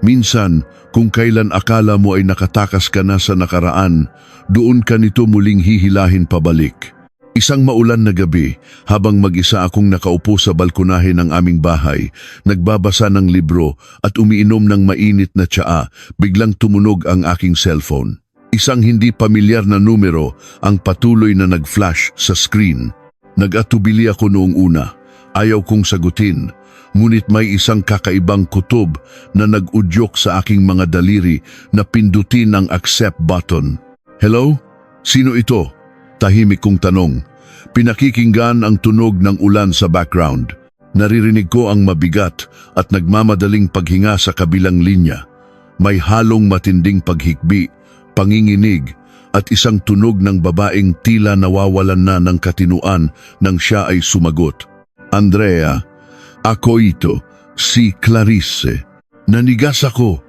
Minsan, kung kailan akala mo ay nakatakas ka na sa nakaraan, doon ka nito muling hihilahin pabalik. Isang maulan na gabi, habang mag-isa akong nakaupo sa balkonahe ng aming bahay, nagbabasa ng libro at umiinom ng mainit na tsaa, biglang tumunog ang aking cellphone. Isang hindi pamilyar na numero ang patuloy na nag-flash sa screen. Nag-atubili ako noong una. Ayaw kong sagutin, ngunit may isang kakaibang kutob na nag-udyok sa aking mga daliri na pindutin ang accept button. Hello? Sino ito? Tahimik kong tanong. Pinakikinggan ang tunog ng ulan sa background. Naririnig ko ang mabigat at nagmamadaling paghinga sa kabilang linya. May halong matinding paghikbi, panginginig, at isang tunog ng babaeng tila nawawalan na ng katinuan nang siya ay sumagot. Andrea, ako ito, si Clarice. Nanigas ako.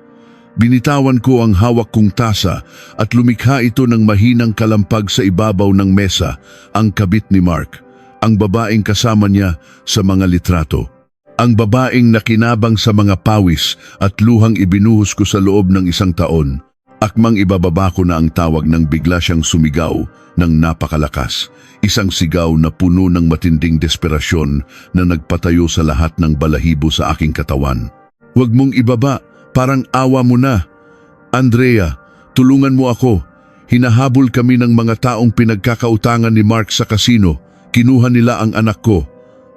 Binitawan ko ang hawak kong tasa at lumikha ito ng mahinang kalampag sa ibabaw ng mesa, ang kabit ni Mark, ang babaeng kasama niya sa mga litrato. Ang babaeng nakinabang sa mga pawis at luhang ibinuhos ko sa loob ng 1 taon. Akmang ibababa ko na ang tawag nang bigla siyang sumigaw ng napakalakas. Isang sigaw na puno ng matinding desperasyon na nagpatayo sa lahat ng balahibo sa aking katawan. Huwag mong ibaba, parang awa mo na. Andrea, tulungan mo ako. Hinahabol kami ng mga taong pinagkakautangan ni Mark sa kasino. Kinuha nila ang anak ko.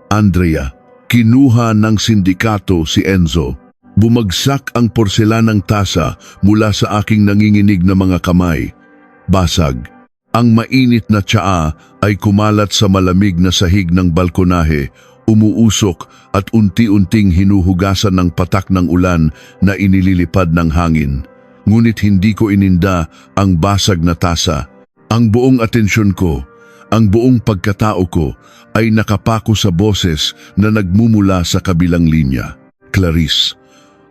Andrea, kinuha ng sindikato si Enzo. Bumagsak ang porselanang tasa mula sa aking nanginginig na mga kamay. Basag. Ang mainit na tsaa ay kumalat sa malamig na sahig ng balkonahe, umuusok at unti-unting hinuhugasan ng patak ng ulan na inililipad ng hangin. Ngunit hindi ko ininda ang basag na tasa. Ang buong atensyon ko, ang buong pagkatao ko ay nakapako sa boses na nagmumula sa kabilang linya. Clarice.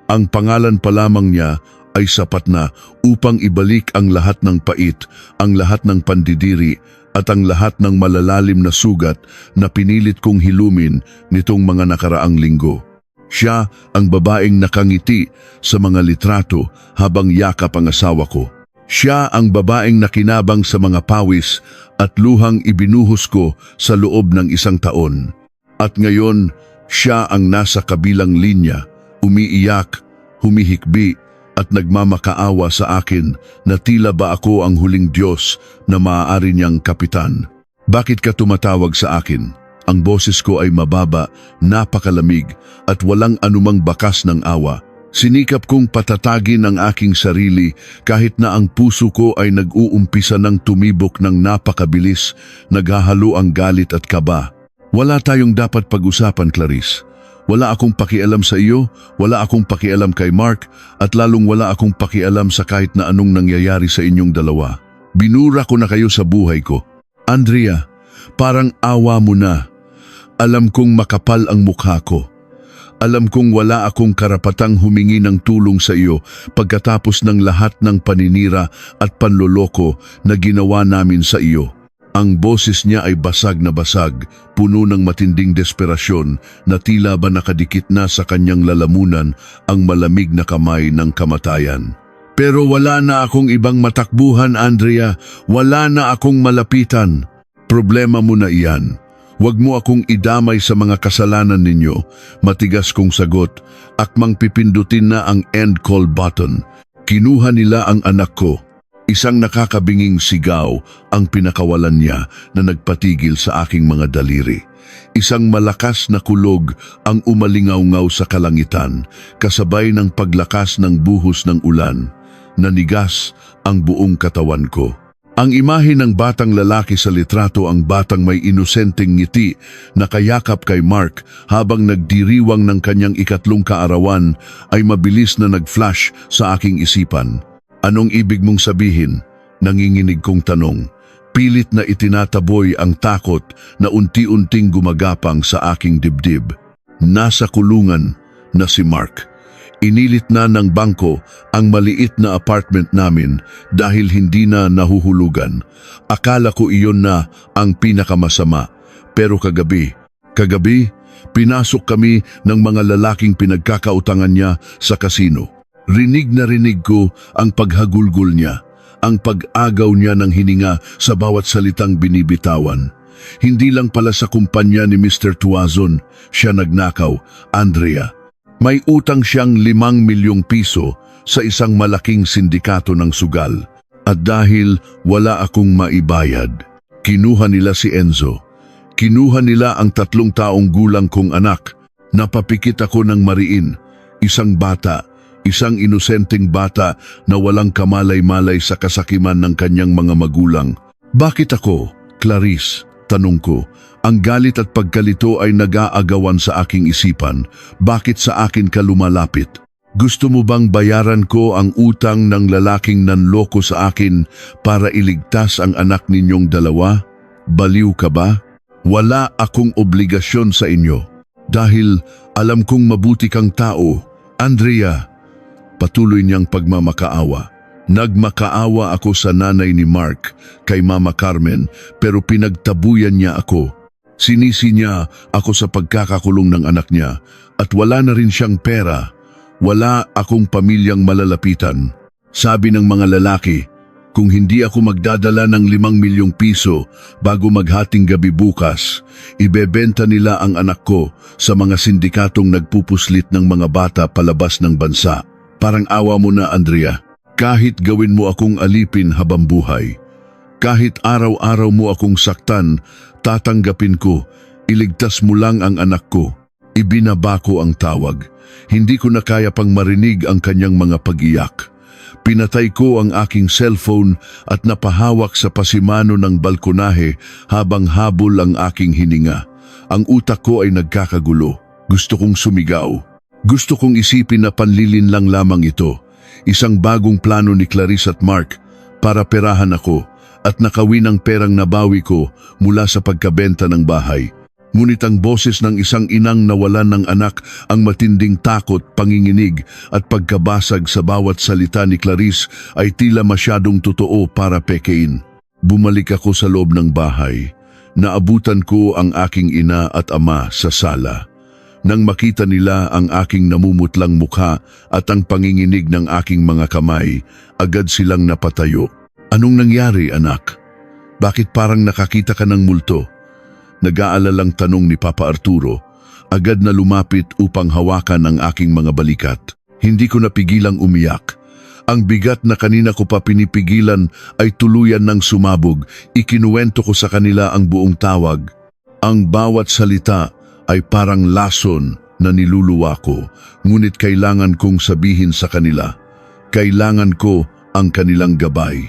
Ang pangalan pa lamang niya ay sapat na upang ibalik ang lahat ng pait, ang lahat ng pandidiri at ang lahat ng malalalim na sugat na pinilit kong hilumin nitong mga nakaraang linggo. Siya ang babaeng nakangiti sa mga litrato habang yakap ang asawa ko. Siya ang babaeng nakinabang sa mga pawis at luhang ibinuhos ko sa loob ng 1 taon. At ngayon, siya ang nasa kabilang linya, umiiyak, humihikbi at nagmamakaawa sa akin na tila ba ako ang huling Diyos na maaari niyang kapitan. Bakit ka tumatawag sa akin? Ang boses ko ay mababa, napakalamig at walang anumang bakas ng awa. Sinikap kong patatagin ang aking sarili kahit na ang puso ko ay nag-uumpisa ng tumibok ng napakabilis, naghahalo ang galit at kaba. Wala tayong dapat pag-usapan, Clarice. Wala akong pakialam sa iyo, wala akong pakialam kay Mark, at lalong wala akong pakialam sa kahit na anong nangyayari sa inyong dalawa. Binura ko na kayo sa buhay ko. Andrea, parang awa mo na. Alam kong makapal ang mukha ko. Alam kong wala akong karapatang humingi ng tulong sa iyo pagkatapos ng lahat ng paninira at panloloko na ginawa namin sa iyo. Ang boses niya ay basag na basag, puno ng matinding desperasyon na tila ba nakadikit na sa kanyang lalamunan ang malamig na kamay ng kamatayan. Pero wala na akong ibang matakbuhan, Andrea. Wala na akong malapitan. Problema mo na iyan. Huwag mo akong idamay sa mga kasalanan ninyo. Matigas kong sagot, akmang pipindutin na ang end call button. Kinuha nila ang anak ko. Isang nakakabinging sigaw ang pinakawalan niya na nagpatigil sa aking mga daliri. Isang malakas na kulog ang umalingaw-ngaw sa kalangitan, kasabay ng paglakas ng buhos ng ulan. Nanigas ang buong katawan ko. Ang imahe ng batang lalaki sa litrato, ang batang may inosenteng ngiti na kayakap kay Mark habang nagdiriwang ng kanyang 3 kaarawan ay mabilis na nag-flash sa aking isipan. Anong ibig mong sabihin? Nanginginig kong tanong. Pilit na itinataboy ang takot na unti-unting gumagapang sa aking dibdib. Nasa kulungan na si Mark. Inilit na ng bangko ang maliit na apartment namin dahil hindi na nahuhulugan. Akala ko iyon na ang pinakamasama. Pero kagabi, pinasok kami ng mga lalaking pinagkakautangan niya sa kasino. Rinig na rinig ko ang paghagulgol niya, ang pag-agaw niya ng hininga sa bawat salitang binibitawan. Hindi lang pala sa kumpanya ni Mr. Tuazon siya nagnakaw, Andrea. May utang siyang 5 milyong piso sa isang malaking sindikato ng sugal. At dahil wala akong maibayad, kinuha nila si Enzo. Kinuha nila ang 3 taong gulang kong anak. Napapikit ako ng mariin, isang bata, isang inosenteng bata na walang kamalay-malay sa kasakiman ng kanyang mga magulang. Bakit ako, Clarice? Tanong ko. Ang galit at pagkalito ay nag-aagawan sa aking isipan. Bakit sa akin ka lumalapit? Gusto mo bang bayaran ko ang utang ng lalaking nanloko sa akin para iligtas ang anak ninyong dalawa? Baliw ka ba? Wala akong obligasyon sa inyo. Dahil alam kong mabuti kang tao, Andrea. Patuloy niyang pagmamakaawa. Nagmakaawa ako sa nanay ni Mark kay Mama Carmen pero pinagtabuyan niya ako. Sinisi niya ako sa pagkakakulong ng anak niya at wala na rin siyang pera. Wala akong pamilyang malalapitan. Sabi ng mga lalaki, kung hindi ako magdadala ng 5 milyong piso bago maghating gabi bukas, ibebenta nila ang anak ko sa mga sindikatong nagpupuslit ng mga bata palabas ng bansa. Parang awa mo na, Andrea. Kahit gawin mo akong alipin habang buhay, kahit araw-araw mo akong saktan, tatanggapin ko, iligtas mo lang ang anak ko. Ibinaba ko ang tawag. Hindi ko na kaya pang marinig ang kanyang mga pag-iyak. Pinatay ko ang aking cellphone at napahawak sa pasimano ng balkonahe habang habol ang aking hininga. Ang utak ko ay nagkakagulo. Gusto kong sumigaw. Gusto kong isipin na panlilin lang lamang ito. Isang bagong plano ni Clarice at Mark para perahan ako at nakawin ang perang nabawi ko mula sa pagkabenta ng bahay. Ngunit ang boses ng isang inang nawalan ng anak, ang matinding takot, panginginig at pagkabasag sa bawat salita ni Clarice ay tila masyadong totoo para pekein. Bumalik ako sa loob ng bahay. Naabutan ko ang aking ina at ama sa sala. Nang makita nila ang aking namumutlang mukha at ang panginginig ng aking mga kamay, agad silang napatayo. Anong nangyari, anak? Bakit parang nakakita ka ng multo? Nag-aalalang tanong ni Papa Arturo, agad na lumapit upang hawakan ang aking mga balikat. Hindi ko napigilang umiyak. Ang bigat na kanina ko pa pinipigilan ay tuluyan ng sumabog. Ikinuwento ko sa kanila ang buong tawag. Ang bawat salita ay parang lason na niluluwa ko, ngunit kailangan kong sabihin sa kanila. Kailangan ko ang kanilang gabay.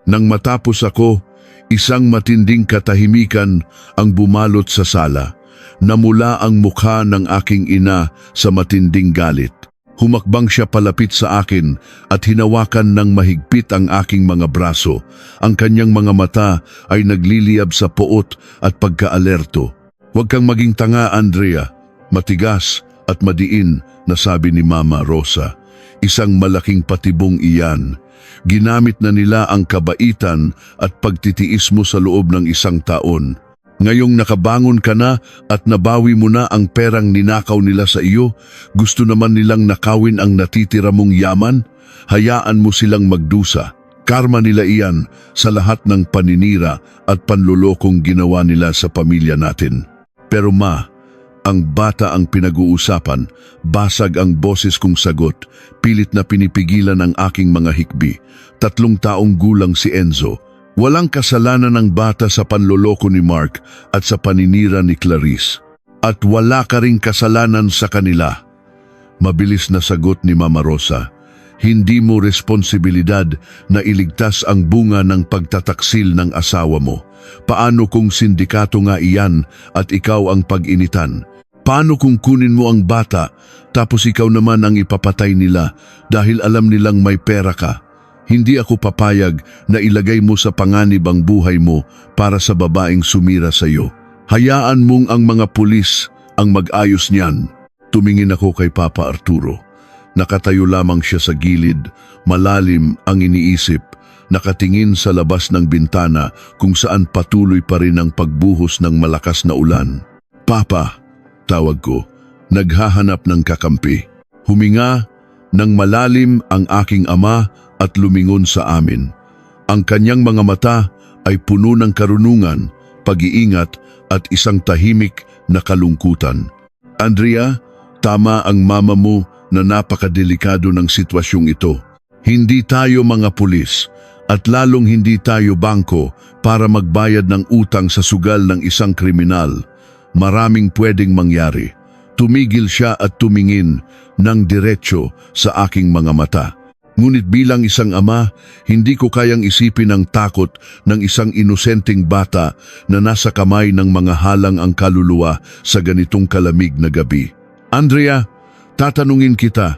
Nang matapos ako, isang matinding katahimikan ang bumalot sa sala. Namula ang mukha ng aking ina sa matinding galit. Humakbang siya palapit sa akin at hinawakan ng mahigpit ang aking mga braso. Ang kanyang mga mata ay nagliliyab sa poot at pagkaalerto. Huwag kang maging tanga, Andrea. Matigas at madiin, na sabi ni Mama Rosa. Isang malaking patibong iyan. Ginamit na nila ang kabaitan at pagtitiis mo sa loob ng 1 taon. Ngayong nakabangon ka na at nabawi mo na ang perang ninakaw nila sa iyo, gusto naman nilang nakawin ang natitira mong yaman? Hayaan mo silang magdusa. Karma nila iyan sa lahat ng paninira at panlulokong ginawa nila sa pamilya natin. Pero ma, ang bata ang pinag-uusapan. Basag ang boses kong sagot. Pilit na pinipigilan ang aking mga hikbi. 3 taong gulang si Enzo. Walang kasalanan ng bata sa panloloko ni Mark at sa paninira ni Clarice. At wala ka ring kasalanan sa kanila. Mabilis na sagot ni Mama Rosa. Hindi mo responsibilidad na iligtas ang bunga ng pagtataksil ng asawa mo. Paano kung sindikato nga iyan at ikaw ang pag-initan? Paano kung kunin mo ang bata tapos ikaw naman ang ipapatay nila dahil alam nilang may pera ka? Hindi ako papayag na ilagay mo sa panganib ang buhay mo para sa babaeng sumira sa iyo. Hayaan mong ang mga pulis ang mag-ayos niyan. Tumingin ako kay Papa Arturo. Nakatayo lamang siya sa gilid, malalim ang iniisip, nakatingin sa labas ng bintana kung saan patuloy pa rin ang pagbuhos ng malakas na ulan. Papa, tawag ko, naghahanap ng kakampi. Huminga ng malalim ang aking ama at lumingon sa amin. Ang kanyang mga mata ay puno ng karunungan, pag-iingat at isang tahimik na kalungkutan. Andrea, tama ang mama mo na napakadelikado ng sitwasyong ito. Hindi tayo mga pulis at lalong hindi tayo bangko para magbayad ng utang sa sugal ng isang kriminal. Maraming pwedeng mangyari. Tumigil siya at tumingin ng diretsyo sa aking mga mata. Ngunit bilang isang ama, hindi ko kayang isipin ang takot ng isang inosenteng bata na nasa kamay ng mga halang ang kaluluwa sa ganitong kalamig na gabi. Andrea, tatanungin kita,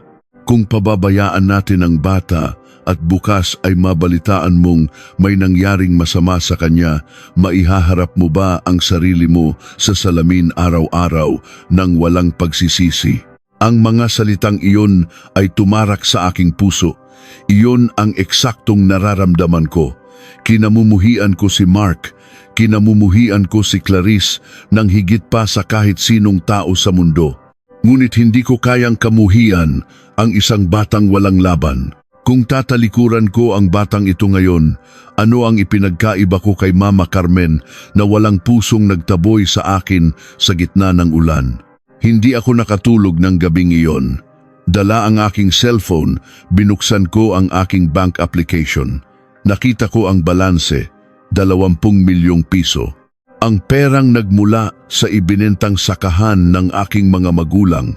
Kung pababayaan natin ang bata at bukas ay mabalitaan mong may nangyaring masama sa kanya, maihaharap mo ba ang sarili mo sa salamin araw-araw ng walang pagsisisi? Ang mga salitang iyon ay tumarak sa aking puso. Iyon ang eksaktong nararamdaman ko. Kinamumuhian ko si Mark, kinamumuhian ko si Clarice nang higit pa sa kahit sinong tao sa mundo. Ngunit hindi ko kayang kamuhian ang isang batang walang laban. Kung tatalikuran ko ang batang ito ngayon, ano ang ipinagkaiba ko kay Mama Carmen na walang pusong nagtaboy sa akin sa gitna ng ulan? Hindi ako nakatulog ng gabing iyon. Dala ang aking cellphone, binuksan ko ang aking bank application. Nakita ko ang balanse, 20 milyong piso. Ang perang nagmula sa ibinentang sakahan ng aking mga magulang.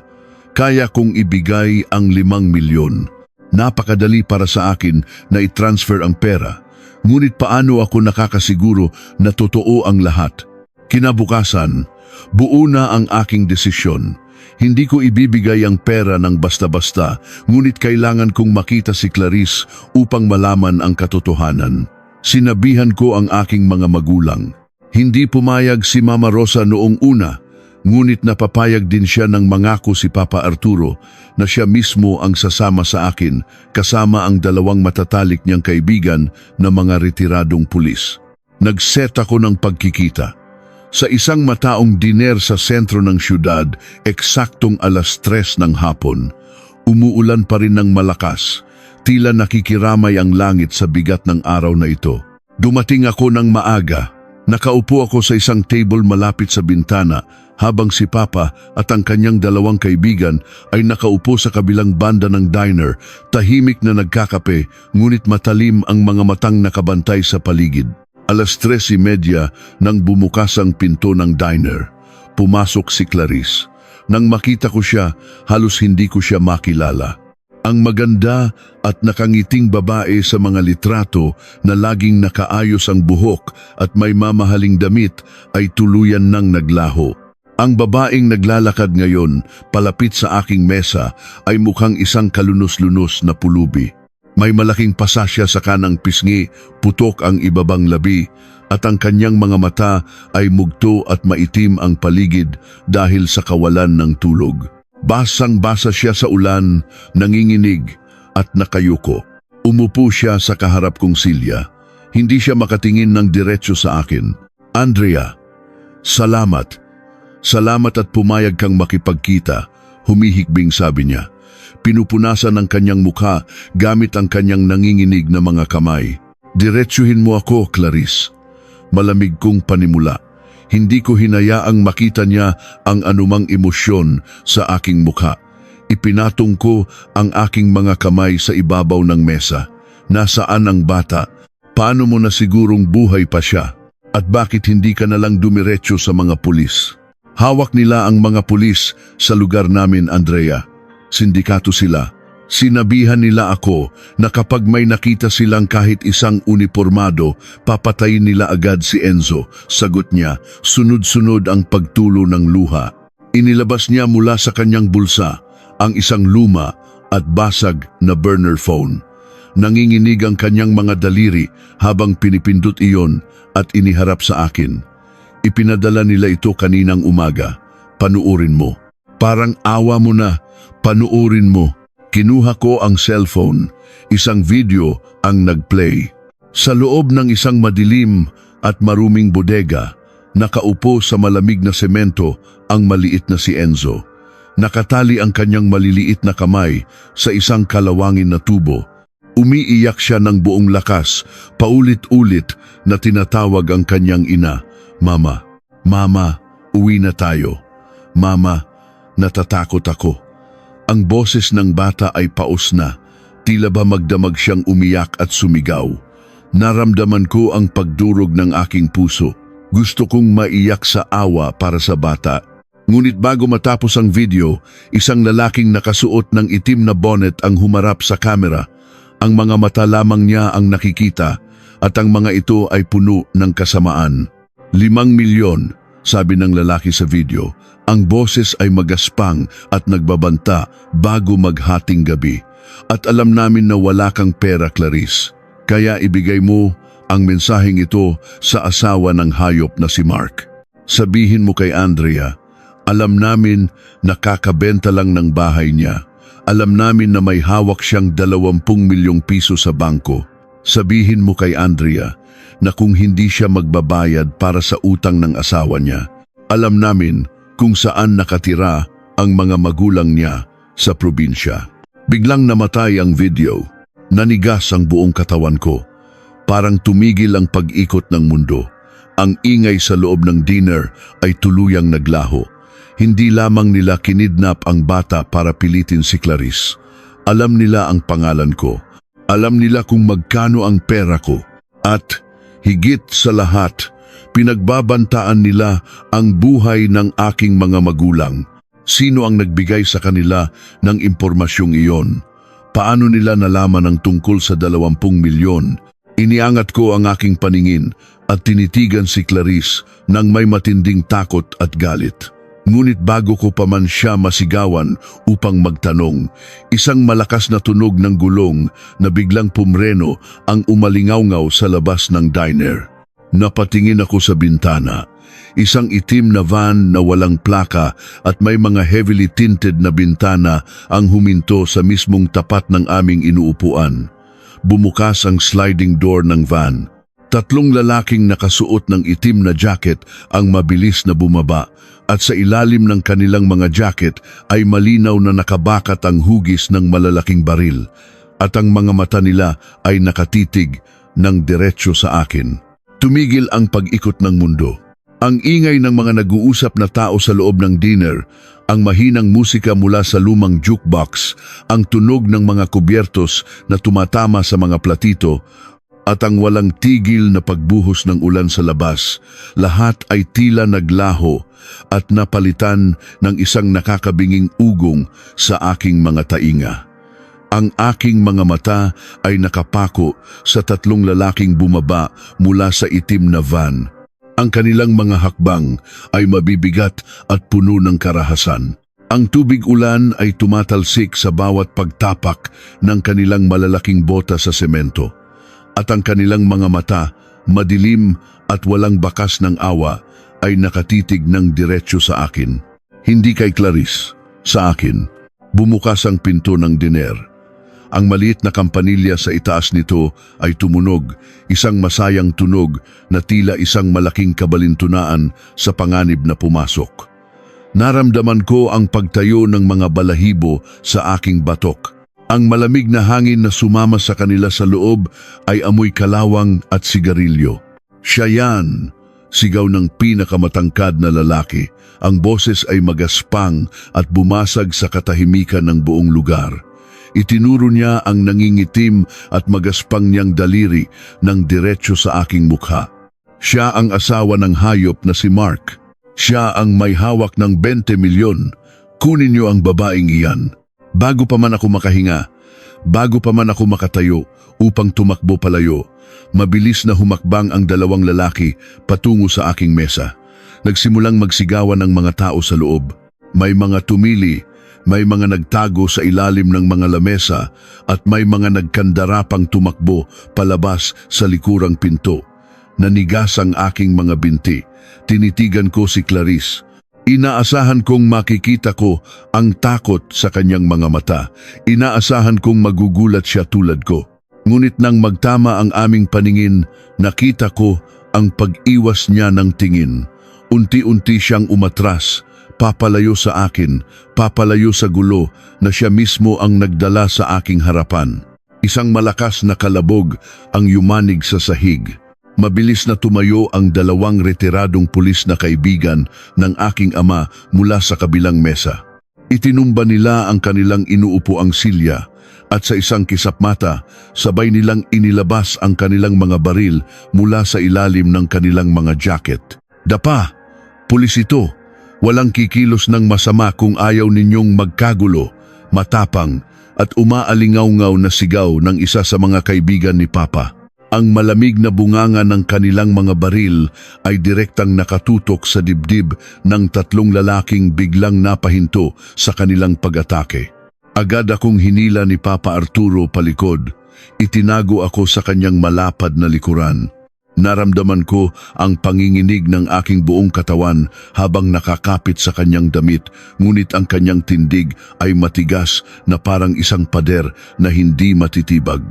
Kaya kong ibigay ang 5 milyon. Napakadali para sa akin na i-transfer ang pera. Ngunit paano ako nakakasiguro na totoo ang lahat? Kinabukasan, buo na ang aking desisyon. Hindi ko ibibigay ang pera ng basta-basta, ngunit kailangan kong makita si Clarice upang malaman ang katotohanan. Sinabihan ko ang aking mga magulang. Hindi pumayag si Mama Rosa noong una, ngunit napapayag din siya ng mangako si Papa Arturo na siya mismo ang sasama sa akin kasama ang 2 matatalik niyang kaibigan na mga retiradong pulis. Nag-set ako ng pagkikita. Sa isang mataong diner sa sentro ng syudad, eksaktong 3:00 ng hapon. Umuulan pa rin ng malakas. Tila nakikiramay ang langit sa bigat ng araw na ito. Dumating ako ng maaga. Nakaupo ako sa isang table malapit sa bintana habang si Papa at ang kanyang 2 kaibigan ay nakaupo sa kabilang banda ng diner, tahimik na nagkakape, ngunit matalim ang mga matang nakabantay sa paligid. 3:30 nang bumukas ang pinto ng diner. Pumasok si Clarice. Nang makita ko siya, halos hindi ko siya makilala. Ang maganda at nakangiting babae sa mga litrato na laging nakaayos ang buhok at may mamahaling damit ay tuluyan nang naglaho. Ang babaeng naglalakad ngayon palapit sa aking mesa ay mukhang isang kalunos-lunos na pulubi. May malaking pasa siya sa kanang pisngi, putok ang ibabang labi, at ang kanyang mga mata ay mugto at maitim ang paligid dahil sa kawalan ng tulog. Basang-basa siya sa ulan, nanginginig at nakayuko. Umupo siya sa kaharap kong silya. Hindi siya makatingin ng diretso sa akin. "Andrea, salamat. Salamat at pumayag kang makipagkita," humihikbing sabi niya. Pinupunasan ang kanyang mukha gamit ang kanyang nanginginig na mga kamay. "Diretsuhin mo ako, Clarice." Malamig kong panimula. Hindi ko hinayaang makita niya ang anumang emosyon sa aking mukha. Ipinatong ko ang aking mga kamay sa ibabaw ng mesa. "Nasaan ang bata? Paano mo na sigurong buhay pa siya? At bakit hindi ka nalang dumiretso sa mga pulis?" Hawak nila ang mga pulis sa lugar namin, Andrea. Sindikato sila. Sinabihan nila ako na kapag may nakita silang kahit isang unipormado, papatayin nila agad si Enzo. Sagot niya, sunod-sunod ang pagtulo ng luha. Inilabas niya mula sa kanyang bulsa ang isang luma at basag na burner phone. Nanginginig ang kanyang mga daliri habang pinipindot iyon at iniharap sa akin. Ipinadala nila ito kaninang umaga. "Panuurin mo." "Parang awa mo na. Panuurin mo." Kinuha ko ang cellphone. Isang video ang nagplay. Sa loob ng isang madilim at maruming bodega, nakaupo sa malamig na semento ang maliit na si Enzo. Nakatali ang kanyang maliliit na kamay sa isang kalawangin na tubo. Umiiyak siya ng buong lakas, paulit-ulit na tinatawag ang kanyang ina. "Mama, Mama, uwi na tayo. Mama, natatakot ako." Ang boses ng bata ay paos na, tila ba magdamag siyang umiyak at sumigaw. Naramdaman ko ang pagdurog ng aking puso. Gusto kong maiyak sa awa para sa bata. Ngunit bago matapos ang video, isang lalaking nakasuot ng itim na bonnet ang humarap sa kamera. Ang mga mata lamang niya ang nakikita at ang mga ito ay puno ng kasamaan. 5 milyon, Sabi ng lalaki sa video, ang boses ay magaspang at nagbabanta bago maghating gabi. At alam namin na wala kang pera, Clarice. Kaya ibigay mo ang mensaheng ito sa asawa ng hayop na si Mark. Sabihin mo kay Andrea, alam namin na kakabenta lang ng bahay niya. Alam namin na may hawak siyang 20 milyong piso sa bangko. Sabihin mo kay Andrea na kung hindi siya magbabayad para sa utang ng asawa niya, alam namin kung saan nakatira ang mga magulang niya sa probinsya. Biglang namatay ang video. Nanigas ang buong katawan ko. Parang tumigil ang pag-ikot ng mundo. Ang ingay sa loob ng dinner ay tuluyang naglaho. Hindi lamang nila kinidnap ang bata para pilitin si Clarice. Alam nila ang pangalan ko. Alam nila kung magkano ang pera ko. At higit sa lahat, pinagbabantaan nila ang buhay ng aking mga magulang. Sino ang nagbigay sa kanila ng impormasyong iyon? Paano nila nalaman ang tungkol sa 20 milyon? Iniangat ko ang aking paningin at tinitigan si Clarice nang may matinding takot at galit. Ngunit bago ko pa man siya masigawan upang magtanong, isang malakas na tunog ng gulong na biglang pumreno ang umalingawngaw sa labas ng diner. Napatingin ako sa bintana. Isang itim na van na walang plaka at may mga heavily tinted na bintana ang huminto sa mismong tapat ng aming inuupuan. Bumukas ang sliding door ng van. 3 lalaking nakasuot ng itim na jacket ang mabilis na bumaba at sa ilalim ng kanilang mga jacket ay malinaw na nakabakat ang hugis ng malalaking baril at ang mga mata nila ay nakatitig ng diretsyo sa akin. Tumigil ang pag-ikot ng mundo. Ang ingay ng mga nag-uusap na tao sa loob ng dinner, ang mahinang musika mula sa lumang jukebox, ang tunog ng mga kubyertos na tumatama sa mga platito, at ang walang tigil na pagbuhos ng ulan sa labas, lahat ay tila naglaho at napalitan ng isang nakakabinging ugong sa aking mga tainga. Ang aking mga mata ay nakapako sa 3 lalaking bumaba mula sa itim na van. Ang kanilang mga hakbang ay mabibigat at puno ng karahasan. Ang tubig ulan ay tumatalsik sa bawat pagtapak ng kanilang malalaking bota sa semento. At ang kanilang mga mata, madilim at walang bakas ng awa, ay nakatitig ng diretsyo sa akin. Hindi kay Clarice, sa akin. Bumukas ang pinto ng diner. Ang maliit na kampanilya sa itaas nito ay tumunog, isang masayang tunog na tila isang malaking kabalintunaan sa panganib na pumasok. Naramdaman ko ang pagtayo ng mga balahibo sa aking batok. Ang malamig na hangin na sumama sa kanila sa loob ay amoy kalawang at sigarilyo. Siya yan, sigaw ng pinakamatangkad na lalaki. Ang boses ay magaspang at bumasag sa katahimikan ng buong lugar. Itinuro niya ang nangingitim at magaspang niyang daliri ng diretsyo sa aking mukha. Siya ang asawa ng hayop na si Mark. Siya ang may hawak ng 20 milyon. Kunin niyo ang babaeng iyan. Bago pa man ako makahinga, bago pa man ako makatayo upang tumakbo palayo, mabilis na humakbang ang 2 lalaki patungo sa aking mesa. Nagsimulang magsigawan ng mga tao sa loob. May mga tumili, may mga nagtago sa ilalim ng mga lamesa at may mga nagkandarapang tumakbo palabas sa likurang pinto. Nanigas ang aking mga binti. Tinitigan ko si Clarice. Inaasahan kong makikita ko ang takot sa kanyang mga mata. Inaasahan kong magugulat siya tulad ko. Ngunit nang magtama ang aming paningin, nakita ko ang pag-iwas niya ng tingin. Unti-unti siyang umatras, papalayo sa akin, papalayo sa gulo na siya mismo ang nagdala sa aking harapan. Isang malakas na kalabog ang yumanig sa sahig. Mabilis na tumayo ang 2 retiradong pulis na kaibigan ng aking ama mula sa kabilang mesa. Itinumba nila ang kanilang inuupuang silya at sa isang kisapmata, sabay nilang inilabas ang kanilang mga baril mula sa ilalim ng kanilang mga jacket. Dapa, pulis ito, walang kikilos ng masama kung ayaw ninyong magkagulo, matapang at umaalingaw-ngaw na sigaw ng isa sa mga kaibigan ni Papa. Ang malamig na bunganga ng kanilang mga baril ay direktang nakatutok sa dibdib ng tatlong lalaking biglang napahinto sa kanilang pag-atake. Agad akong hinila ni Papa Arturo palikod. Itinago ako sa kanyang malapad na likuran. Naramdaman ko ang panginginig ng aking buong katawan habang nakakapit sa kanyang damit, ngunit ang kanyang tindig ay matigas na parang isang pader na hindi matitibag.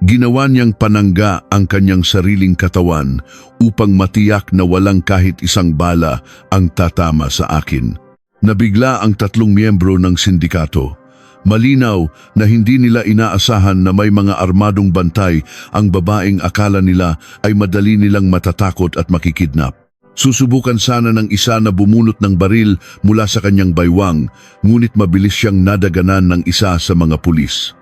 Ginawa niyang panangga ang kanyang sariling katawan upang matiyak na walang kahit isang bala ang tatama sa akin. Nabigla ang tatlong miyembro ng sindikato. Malinaw na hindi nila inaasahan na may mga armadong bantay ang babaeng akala nila ay madali nilang matatakot at makikidnap. Susubukan sana ng isa na bumunot ng baril mula sa kanyang baywang, ngunit mabilis siyang nadaganan ng isa sa mga pulis.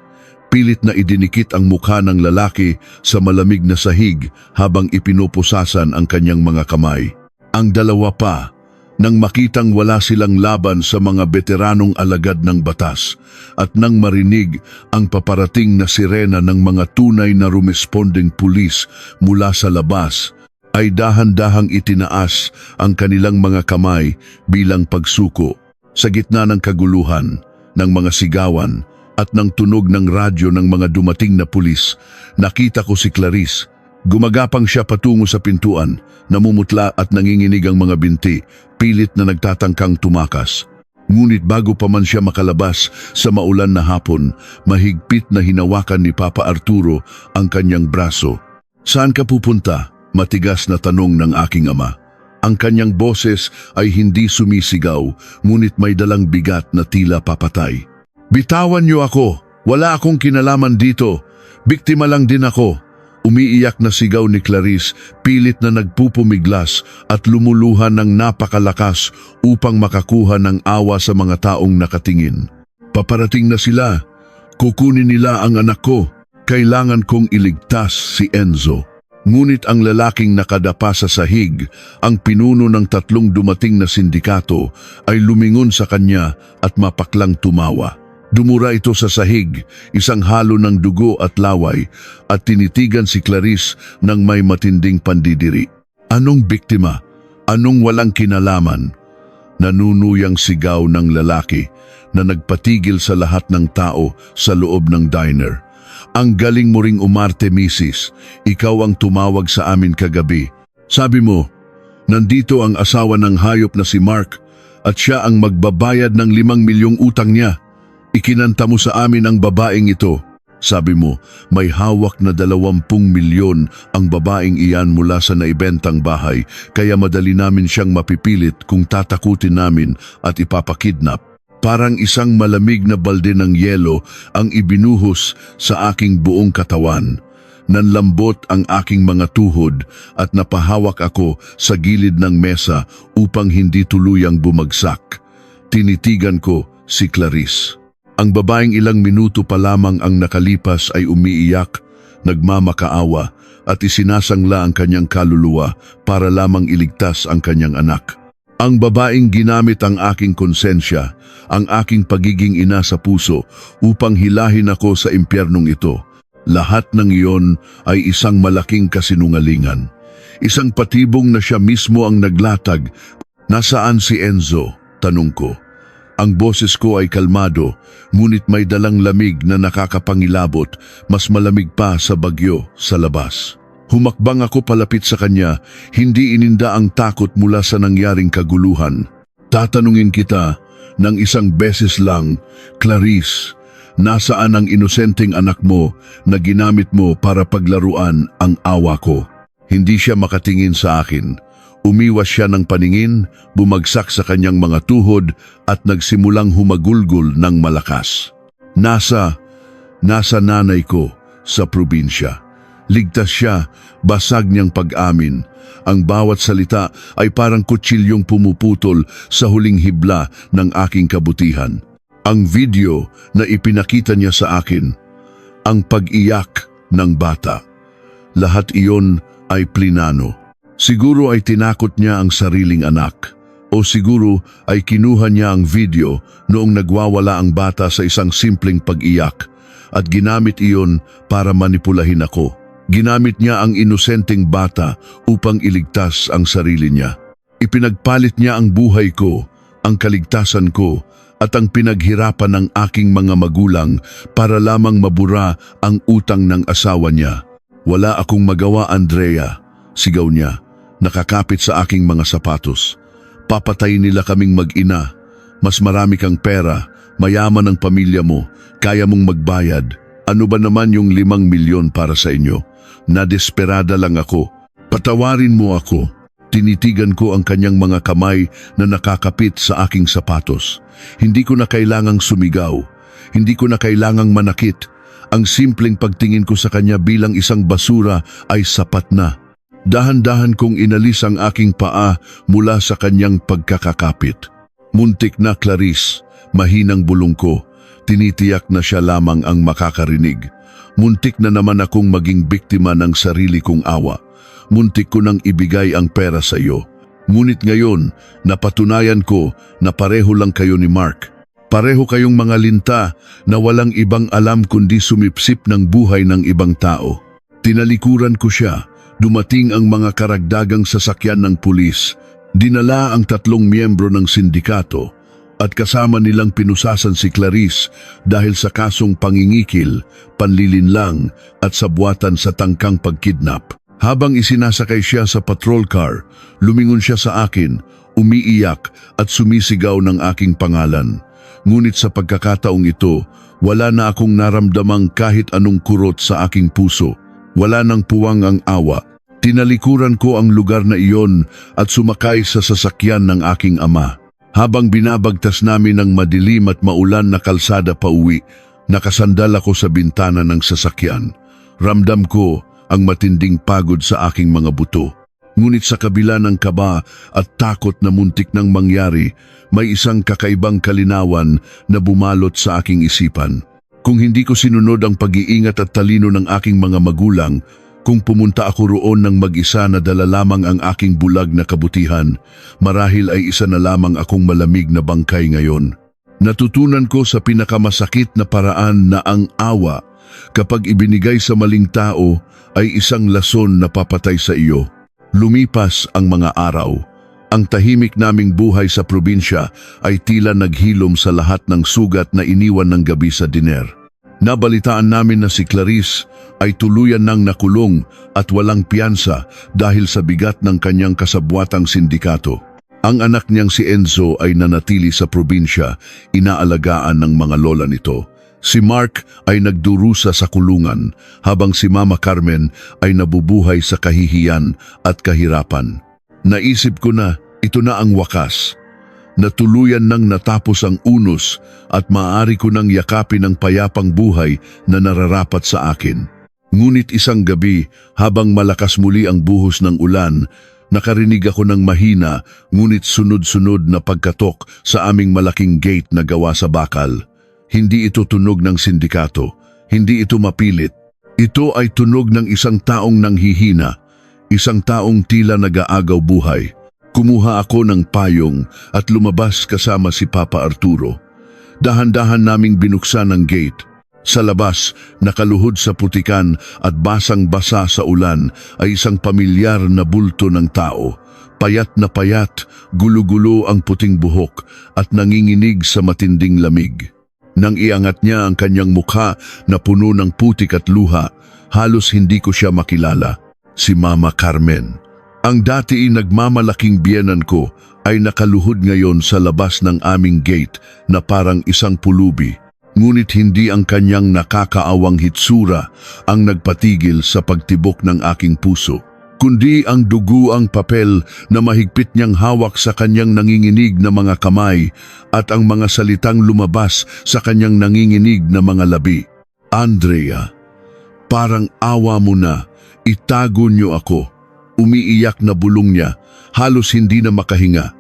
Pilit na idinikit ang mukha ng lalaki sa malamig na sahig habang ipinopusasan ang kanyang mga kamay. Ang dalawa pa, nang makitang wala silang laban sa mga veteranong alagad ng batas at nang marinig ang paparating na sirena ng mga tunay na rumesponding pulis mula sa labas, ay dahan-dahang itinaas ang kanilang mga kamay bilang pagsuko. Sa gitna ng kaguluhan, ng mga sigawan, at ng tunog ng radyo ng mga dumating na pulis, nakita ko si Clarice. Gumagapang siya patungo sa pintuan, namumutla at nanginginig ang mga binti, pilit na nagtatangkang tumakas. Ngunit bago pa man siya makalabas sa maulan na hapon, mahigpit na hinawakan ni Papa Arturo ang kanyang braso. "Saan ka pupunta?" Matigas na tanong ng aking ama. Ang kanyang boses ay hindi sumisigaw, ngunit may dalang bigat na tila papatay. "Bitawan niyo ako! Wala akong kinalaman dito! Biktima lang din ako!" Umiiyak na sigaw ni Clarice, pilit na nagpupumiglas at lumuluhan ng napakalakas upang makakuha ng awa sa mga taong nakatingin. "Paparating na sila! Kukunin nila ang anak ko! Kailangan kong iligtas si Enzo." Ngunit ang lalaking nakadapa sa sahig, ang pinuno ng tatlong dumating na sindikato, ay lumingon sa kanya at mapaklang tumawa. Dumura ito sa sahig, isang halo ng dugo at laway, at tinitigan si Clarice ng may matinding pandidiri. "Anong biktima? Anong walang kinalaman?" Nanunuyang sigaw ng lalaki na nagpatigil sa lahat ng tao sa loob ng diner. "Ang galing mo ring umarte, Mrs. Ikaw ang tumawag sa amin kagabi. Sabi mo, nandito ang asawa ng hayop na si Mark at siya ang magbabayad ng 5 milyong utang niya. Ikinanta mo sa amin ang babaeng ito. Sabi mo, may hawak na 20 milyon ang babaeng iyan mula sa naibentang bahay, kaya madali namin siyang mapipilit kung tatakutin namin at ipapakidnap. Parang isang malamig na balde ng yelo ang ibinuhos sa aking buong katawan. Nanlambot ang aking mga tuhod at napahawak ako sa gilid ng mesa upang hindi tuluyang bumagsak. Tinitigan ko si Clarice. Ang babaeng ilang minuto pa lamang ang nakalipas ay umiiyak, nagmamakaawa at isinasangla ang kanyang kaluluwa para lamang iligtas ang kanyang anak. Ang babaeng ginamit ang aking konsensya, ang aking pagiging ina sa puso upang hilahin ako sa impyernong ito. Lahat ng iyon ay isang malaking kasinungalingan. Isang patibong na siya mismo ang naglatag. "Nasaan si Enzo?" tanong ko. Ang boses ko ay kalmado, ngunit may dalang lamig na nakakapangilabot, mas malamig pa sa bagyo sa labas. Humakbang ako palapit sa kanya, hindi ininda ang takot mula sa nangyaring kaguluhan. "Tatanungin kita ng isang beses lang, Clarice, nasaan ang inosenteng anak mo na ginamit mo para paglaruan ang awa ko?" Hindi siya makatingin sa akin. Umiwas siya ng paningin, bumagsak sa kanyang mga tuhod at nagsimulang humagulgol ng malakas. Nasa nanay ko sa probinsya. Ligtas siya, basag niyang pag-amin. Ang bawat salita ay parang kutsilyong pumuputol sa huling hibla ng aking kabutihan. Ang video na ipinakita niya sa akin, ang pag-iyak ng bata. Lahat iyon ay plinano. Siguro ay tinakot niya ang sariling anak, o siguro ay kinuha niya ang video noong nagwawala ang bata sa isang simpleng pag-iyak at ginamit iyon para manipulahin ako. Ginamit niya ang inosenteng bata upang iligtas ang sarili niya. Ipinagpalit niya ang buhay ko, ang kaligtasan ko, at ang pinaghirapan ng aking mga magulang para lamang mabura ang utang ng asawa niya. Wala akong magawa, Andrea, sigaw niya, nakakapit sa aking mga sapatos. Papatayin nila kaming mag-ina. Mas marami kang pera, mayaman ang pamilya mo, kaya mong magbayad. Ano ba naman yung 5 milyon para sa inyo? Nadesperada lang ako. Patawarin mo ako. Tinitigan ko ang kanyang mga kamay na nakakapit sa aking sapatos. Hindi ko na kailangang sumigaw. Hindi ko na kailangang manakit. Ang simpleng pagtingin ko sa kanya bilang isang basura ay sapat na. Dahan-dahan kong inalis ang aking paa mula sa kanyang pagkakakapit. Muntik na, Clarice, mahinang bulong ko. Tinitiyak na siya lamang ang makakarinig. Muntik na naman akong maging biktima ng sarili kong awa. Muntik ko nang ibigay ang pera sa iyo. Ngunit ngayon, napatunayan ko na pareho lang kayo ni Mark. Pareho kayong mga linta na walang ibang alam kundi sumipsip ng buhay ng ibang tao. Tinalikuran ko siya. Dumating ang mga karagdagang sasakyan ng pulis. Dinala ang 3 miyembro ng sindikato at kasama nilang pinusasan si Clarice dahil sa kasong pangingikil, panlilinlang at sabwatan sa tangkang pagkidnap. Habang isinasakay siya sa patrol car, lumingon siya sa akin, umiiyak at sumisigaw ng aking pangalan. Ngunit sa pagkakataong ito, wala na akong naramdamang kahit anong kurot sa aking puso. Wala nang puwang ang awa. Tinalikuran ko ang lugar na iyon at sumakay sa sasakyan ng aking ama. Habang binabagtas namin ang madilim at maulan na kalsada pauwi, nakasandal ako sa bintana ng sasakyan. Ramdam ko ang matinding pagod sa aking mga buto. Ngunit sa kabila ng kaba at takot na muntik nang mangyari, may isang kakaibang kalinawan na bumalot sa aking isipan. Kung hindi ko sinunod ang pag-iingat at talino ng aking mga magulang, kung pumunta ako roon ng mag-isa na dala lamang ang aking bulag na kabutihan, marahil ay isa na lamang akong malamig na bangkay ngayon. Natutunan ko sa pinakamasakit na paraan na ang awa, kapag ibinigay sa maling tao, ay isang lason na papatay sa iyo. Lumipas ang mga araw. Ang tahimik naming buhay sa probinsya ay tila naghilom sa lahat ng sugat na iniwan ng gabi sa diner. Nabalitaan namin na si Clarice ay tuluyan nang nakulong at walang piyansa dahil sa bigat ng kanyang kasabwatang sindikato. Ang anak niyang si Enzo ay nanatili sa probinsya, inaalagaan ng mga lola nito. Si Mark ay nagdurusa sa kulungan, habang si Mama Carmen ay nabubuhay sa kahihiyan at kahirapan. Naisip ko na ito na ang wakas. Natuluyan nang natapos ang unos at maaari ko nang yakapin ang payapang buhay na nararapat sa akin. Ngunit isang gabi, habang malakas muli ang buhos ng ulan, nakarinig ako ng mahina ngunit sunod-sunod na pagkatok sa aming malaking gate na gawa sa bakal. Hindi ito tunog ng sindikato, hindi ito mapilit. Ito ay tunog ng isang taong nanghihina, isang taong tila nag-aagaw buhay. Kumuha ako ng payong at lumabas kasama si Papa Arturo. Dahan-dahan naming binuksan ang gate. Sa labas, nakaluhod sa putikan at basang-basa sa ulan ay isang pamilyar na bulto ng tao. Payat na payat, gulo-gulo ang puting buhok at nanginginig sa matinding lamig. Nang iangat niya ang kanyang mukha na puno ng putik at luha, halos hindi ko siya makilala. Si Mama Carmen. Ang dati nagmamalaking biyenan ko ay nakaluhod ngayon sa labas ng aming gate na parang isang pulubi. Ngunit hindi ang kanyang nakakaawang hitsura ang nagpatigil sa pagtibok ng aking puso, kundi ang duguang papel na mahigpit niyang hawak sa kanyang nanginginig na mga kamay at ang mga salitang lumabas sa kanyang nanginginig na mga labi. Andrea, parang awa mo na, itago niyo ako. Umiiyak na bulong niya, halos hindi na makahinga.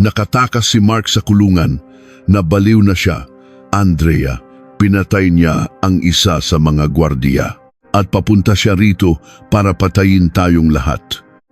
Nakatakas si Mark sa kulungan, nabaliw na siya. Andrea, pinatay niya ang isa sa mga gwardiya. At papunta siya rito para patayin tayong lahat.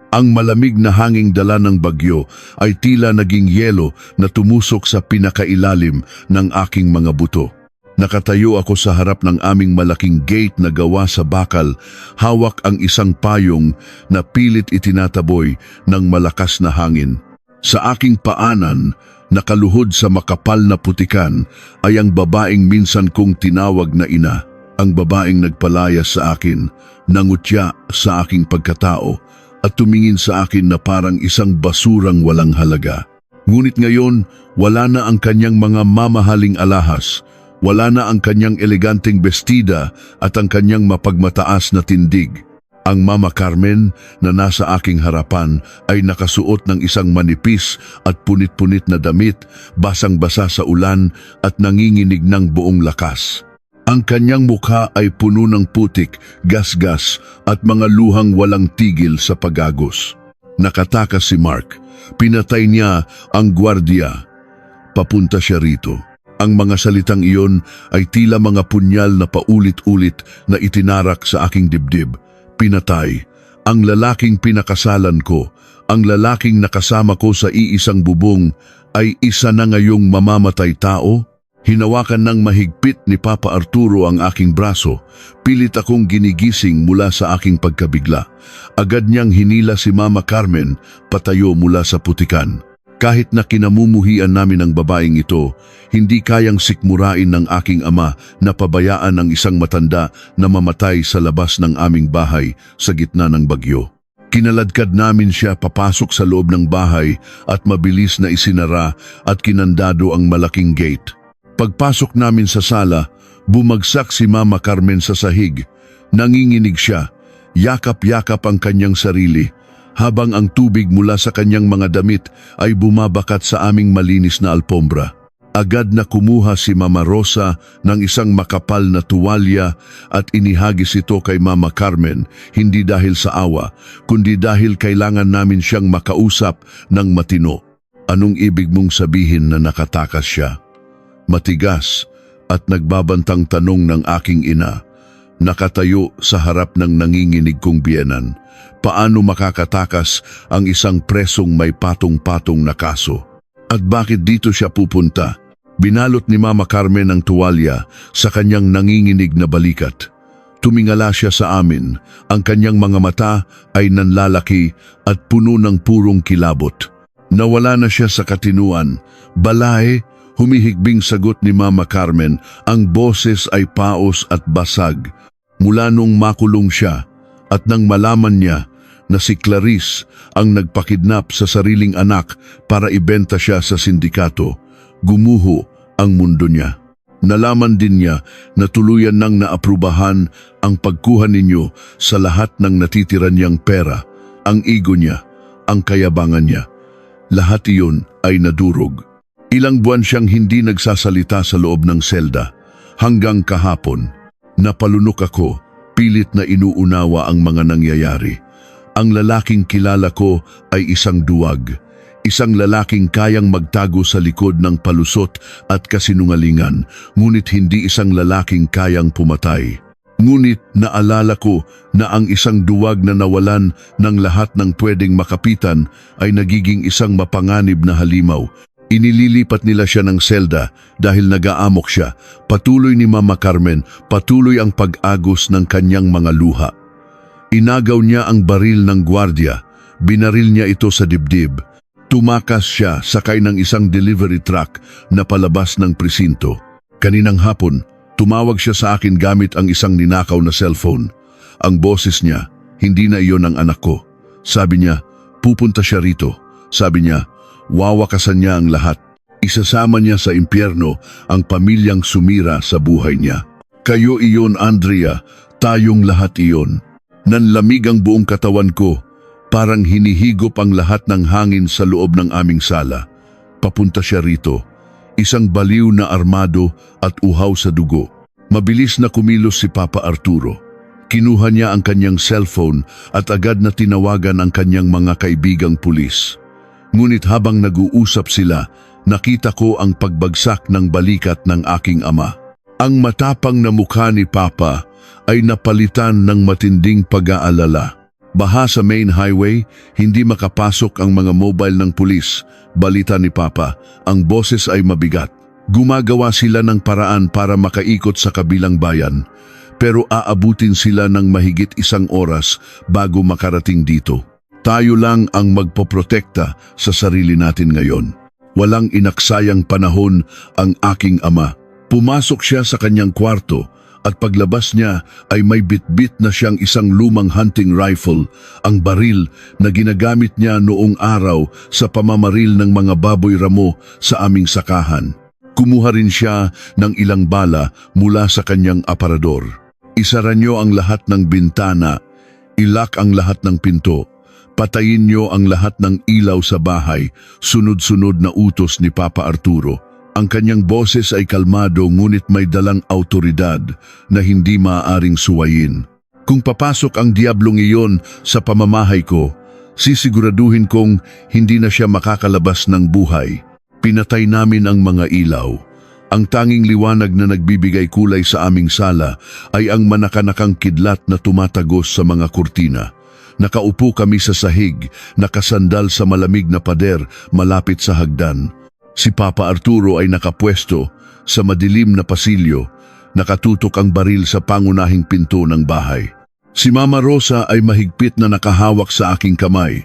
Ang malamig na hanging dala ng bagyo ay tila naging yelo na tumusok sa pinakailalim ng aking mga buto. Nakatayo ako sa harap ng aming malaking gate na gawa sa bakal, hawak ang isang payong na pilit itinataboy ng malakas na hangin. Sa aking paanan, nakaluhod sa makapal na putikan, ay ang babaeng minsan kong tinawag na ina. Ang babaeng nagpalayas sa akin, nangutya sa aking pagkatao, at tumingin sa akin na parang isang basurang walang halaga. Ngunit ngayon, wala na ang kanyang mga mamahaling alahas, wala na ang kanyang eleganteng bestida at ang kanyang mapagmataas na tindig. Ang Mama Carmen na nasa aking harapan ay nakasuot ng isang manipis at punit-punit na damit, basang-basa sa ulan at nanginginig ng buong lakas. Ang kanyang mukha ay puno ng putik, gasgas at mga luhang walang tigil sa pagagos. Nakatakas si Mark. Pinatay niya ang gwardiya. Papunta siya rito. Ang mga salitang iyon ay tila mga punyal na paulit-ulit na itinarak sa aking dibdib. Pinatay. Ang lalaking pinakasalan ko, ang lalaking nakasama ko sa iisang bubong, ay isa na ngayong mamamatay tao? Hinawakan ng mahigpit ni Papa Arturo ang aking braso. Pilit akong ginigising mula sa aking pagkabigla. Agad niyang hinila si Mama Carmen patayo mula sa putikan. Kahit na kinamumuhian namin ang babaeng ito, hindi kayang sikmurain ng aking ama na pabayaan ang isang matanda na mamatay sa labas ng aming bahay sa gitna ng bagyo. Kinaladkad namin siya papasok sa loob ng bahay at mabilis na isinara at kinandado ang malaking gate. Pagpasok namin sa sala, bumagsak si Mama Carmen sa sahig. Nanginginig siya, yakap-yakap ang kanyang sarili, habang ang tubig mula sa kanyang mga damit ay bumabakat sa aming malinis na alpombra. Agad na kumuha si Mama Rosa ng isang makapal na tuwalya at inihagis ito kay Mama Carmen, hindi dahil sa awa, kundi dahil kailangan namin siyang makausap ng matino. Anong ibig mong sabihin na nakatakas siya? Matigas at nagbabantang tanong ng aking ina. Nakatayo sa harap ng nanginginig kong biyenan. Paano makakatakas ang isang presong may patong-patong na kaso? At bakit dito siya pupunta? Binalot ni Mama Carmen ang tuwalya sa kanyang nanginginig na balikat. Tumingala siya sa amin. Ang kanyang mga mata ay nanlalaki at puno ng purong kilabot. Nawala na siya sa katinuan. Balae, humihigbing sagot ni Mama Carmen. Ang boses ay paos at basag. Mula nung makulong siya at nang malaman niya na si Clarice ang nagpakidnap sa sariling anak para ibenta siya sa sindikato, gumuho ang mundo niya. Nalaman din niya na tuluyan nang naaprubahan ang pagkuha ninyo sa lahat ng natitira niyang pera, ang ego niya, ang kayabangan niya. Lahat iyon ay nadurog. Ilang buwan siyang hindi nagsasalita sa loob ng selda. Hanggang kahapon, napalunok ako, pilit na inuunawa ang mga nangyayari. Ang lalaking kilala ko ay isang duwag. Isang lalaking kayang magtago sa likod ng palusot at kasinungalingan, ngunit hindi isang lalaking kayang pumatay. Ngunit naalala ko na ang isang duwag na nawalan ng lahat ng pwedeng makapitan ay nagiging isang mapanganib na halimaw. Inililipat nila siya ng selda dahil nag-aamok siya. Patuloy ni Mama Carmen, patuloy ang pag-agos ng kanyang mga luha. Inagaw niya ang baril ng gwardiya, binaril niya ito sa dibdib. Tumakas siya sakay ng isang delivery truck na palabas ng presinto. Kaninang hapon, tumawag siya sa akin gamit ang isang ninakaw na cellphone. Ang boses niya, hindi na iyon ang anak ko. Sabi niya, pupunta siya rito. Sabi niya, wawakasan niya ang lahat. Isasama niya sa impyerno ang pamilyang sumira sa buhay niya. Kayo iyon, Andrea, tayong lahat iyon. Nanlamig ang buong katawan ko, parang hinihigop ang lahat ng hangin sa loob ng aming sala. Papunta siya rito, isang baliw na armado at uhaw sa dugo. Mabilis na kumilos si Papa Arturo. Kinuha niya ang kanyang cellphone at agad na tinawagan ang kanyang mga kaibigang pulis. Ngunit habang nag-uusap sila, nakita ko ang pagbagsak ng balikat ng aking ama. Ang matapang na mukha ni Papa ay napalitan ng matinding pag-aalala. Baha sa main highway, hindi makapasok ang mga mobile ng pulis. Balita ni Papa, ang boses ay mabigat. Gumagawa sila ng paraan para makaikot sa kabilang bayan, pero aabutin sila ng mahigit 1 oras bago makarating dito. Tayo lang ang magpoprotekta sa sarili natin ngayon. Walang inaksayang panahon ang aking ama. Pumasok siya sa kanyang kwarto at paglabas niya ay may bitbit na siyang isang lumang hunting rifle, ang baril na ginagamit niya noong araw sa pamamaril ng mga baboy ramo sa aming sakahan. Kumuha rin siya ng ilang bala mula sa kanyang aparador. Isara niyo ang lahat ng bintana, ilak ang lahat ng pinto, patayin niyo ang lahat ng ilaw sa bahay, sunod-sunod na utos ni Papa Arturo. Ang kanyang boses ay kalmado ngunit may dalang autoridad na hindi maaaring suwayin. Kung papasok ang diablong iyon sa pamamahay ko, sisiguraduhin kong hindi na siya makakalabas ng buhay. Pinatay namin ang mga ilaw. Ang tanging liwanag na nagbibigay kulay sa aming sala ay ang manakanakang kidlat na tumatagos sa mga kurtina. Nakaupo kami sa sahig, nakasandal sa malamig na pader malapit sa hagdan. Si Papa Arturo ay nakapwesto sa madilim na pasilyo, nakatutok ang baril sa pangunahing pinto ng bahay. Si Mama Rosa ay mahigpit na nakahawak sa aking kamay.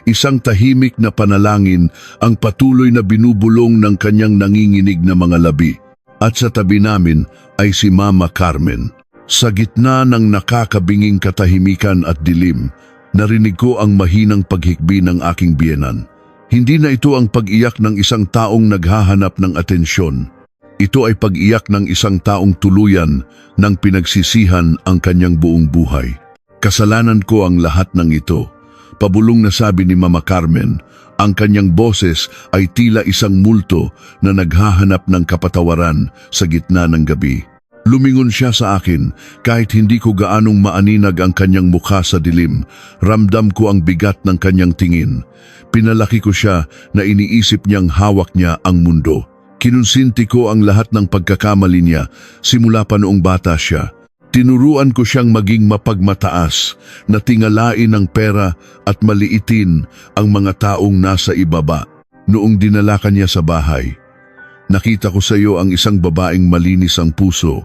Isang tahimik na panalangin ang patuloy na binubulong ng kanyang nanginginig na mga labi. At sa tabi namin ay si Mama Carmen. Sa gitna ng nakakabinging katahimikan at dilim, narinig ko ang mahinang paghikbi ng aking biyenan. Hindi na ito ang pag-iyak ng isang taong naghahanap ng atensyon. Ito ay pag-iyak ng isang taong tuluyan ng pinagsisihan ang kanyang buong buhay. Kasalanan ko ang lahat ng ito. Pabulong na sabi ni Mama Carmen, ang kanyang boses ay tila isang multo na naghahanap ng kapatawaran sa gitna ng gabi. Lumingon siya sa akin kahit hindi ko gaanong maaninag ang kanyang mukha sa dilim. Ramdam ko ang bigat ng kanyang tingin. Pinalaki ko siya na iniisip niyang hawak niya ang mundo. Kinonsinti ko ang lahat ng pagkakamali niya simula pa noong bata siya. Tinuruan ko siyang maging mapagmataas, na tingalain ang pera at maliitin ang mga taong nasa ibaba. Noong dinala ka niya sa bahay, nakita ko sa iyo ang isang babaeng malinis ang puso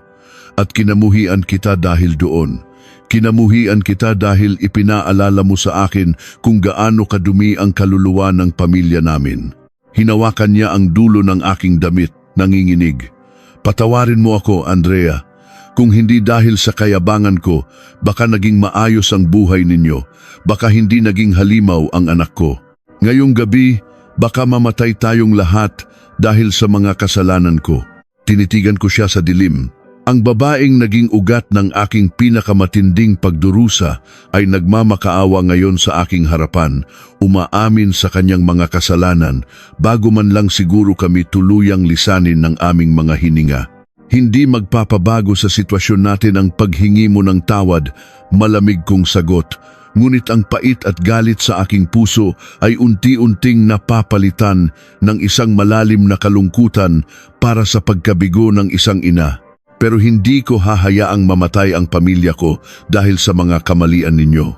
at kinamuhian kita dahil doon. Kinamuhian kita dahil ipinaalala mo sa akin kung gaano kadumi ang kaluluwa ng pamilya namin. Hinawakan niya ang dulo ng aking damit, nanginginig. Patawarin mo ako, Andrea. Kung hindi dahil sa kayabangan ko, baka naging maayos ang buhay ninyo, baka hindi naging halimaw ang anak ko. Ngayong gabi, baka mamatay tayong lahat dahil sa mga kasalanan ko. Tinitigan ko siya sa dilim. Ang babaeng naging ugat ng aking pinakamatinding pagdurusa ay nagmamakaawa ngayon sa aking harapan, umaamin sa kanyang mga kasalanan bago man lang siguro kami tuluyang lisanin ng aming mga hininga. Hindi magpapabago sa sitwasyon natin ang paghingi mo ng tawad, malamig kong sagot. Ngunit ang pait at galit sa aking puso ay unti-unting napapalitan ng isang malalim na kalungkutan para sa pagkabigo ng isang ina. Pero hindi ko hahayaang mamatay ang pamilya ko dahil sa mga kamalian ninyo.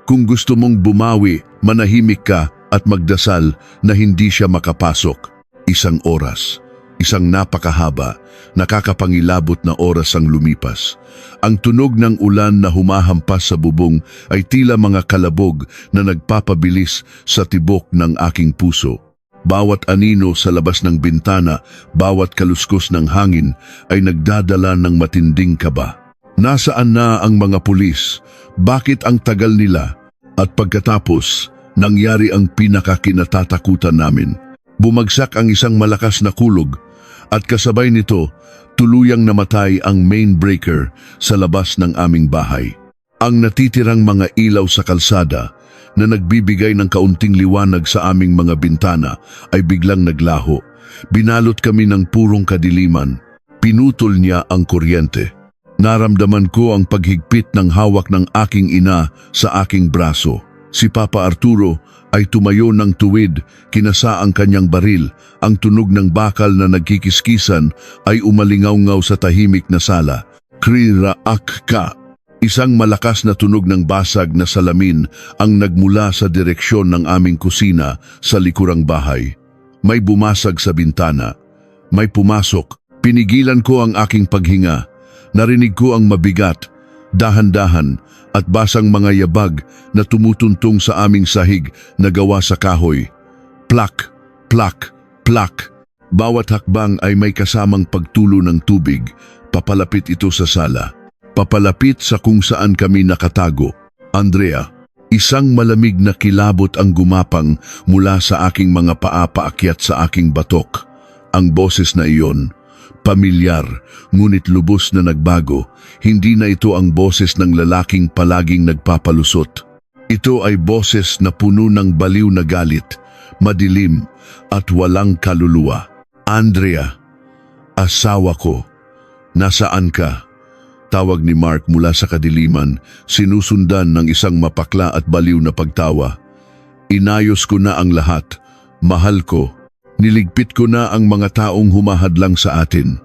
Kung gusto mong bumawi, manahimik ka at magdasal na hindi siya makapasok. 1 oras. Isang napakahaba, nakakapangilabot na oras ang lumipas. Ang tunog ng ulan na humahampas sa bubong ay tila mga kalabog na nagpapabilis sa tibok ng aking puso. Bawat anino sa labas ng bintana, bawat kaluskos ng hangin ay nagdadala ng matinding kaba. Nasaan na ang mga pulis? Bakit ang tagal nila? At pagkatapos, nangyari ang pinakakinatatakutan namin. Bumagsak ang isang malakas na kulog at kasabay nito, tuluyang namatay ang main breaker sa labas ng aming bahay. Ang natitirang mga ilaw sa kalsada na nagbibigay ng kaunting liwanag sa aming mga bintana ay biglang naglaho. Binalot kami ng purong kadiliman. Pinutol niya ang kuryente. Naramdaman ko ang paghigpit ng hawak ng aking ina sa aking braso. Si Papa Arturo ay tumayo ng tuwid, kinasa ang kanyang baril. Ang tunog ng bakal na nagkikiskisan ay umalingaw-ngaw sa tahimik na sala. Kriraak ka! Isang malakas na tunog ng basag na salamin ang nagmula sa direksyon ng aming kusina sa likurang bahay. May bumasag sa bintana. May pumasok. Pinigilan ko ang aking paghinga. Narinig ko ang mabigat, dahan-dahan at basang mga yabag na tumutuntong sa aming sahig na gawa sa kahoy. Plak, plak, plak. Bawat hakbang ay may kasamang pagtulo ng tubig. Papalapit ito sa sala. Papalapit sa kung saan kami nakatago. Andrea, isang malamig na kilabot ang gumapang mula sa aking mga paa paakyat sa aking batok. Ang boses na iyon, pamilyar, ngunit lubos na nagbago. Hindi na ito ang boses ng lalaking palaging nagpapalusot. Ito ay boses na puno ng baliw na galit, madilim at walang kaluluwa. Andrea, asawa ko, nasaan ka? Tawag ni Mark mula sa kadiliman, sinusundan ng isang mapakla at baliw na pagtawa. Inayos ko na ang lahat, mahal ko. Niligpit ko na ang mga taong humahadlang sa atin.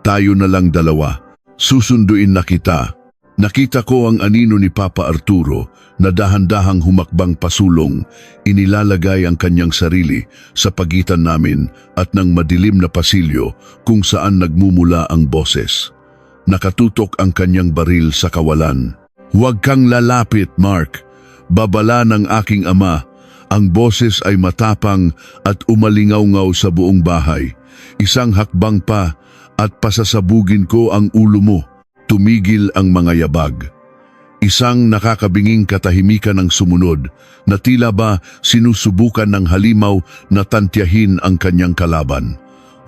Tayo na lang dalawa. Susunduin na kita. Nakita ko ang anino ni Papa Arturo na dahan-dahang humakbang pasulong. Inilalagay ang kanyang sarili sa pagitan namin at ng madilim na pasilyo kung saan nagmumula ang boses. Nakatutok ang kanyang baril sa kawalan. Huwag kang lalapit, Mark. Babala ng aking ama. Ang boses ay matapang at umalingaw-ngaw sa buong bahay. Isang hakbang pa at pasasabugin ko ang ulo mo. Tumigil ang mga yabag. Isang nakakabinging katahimikan ang sumunod na tila ba sinusubukan ng halimaw na tantyahin ang kanyang kalaban.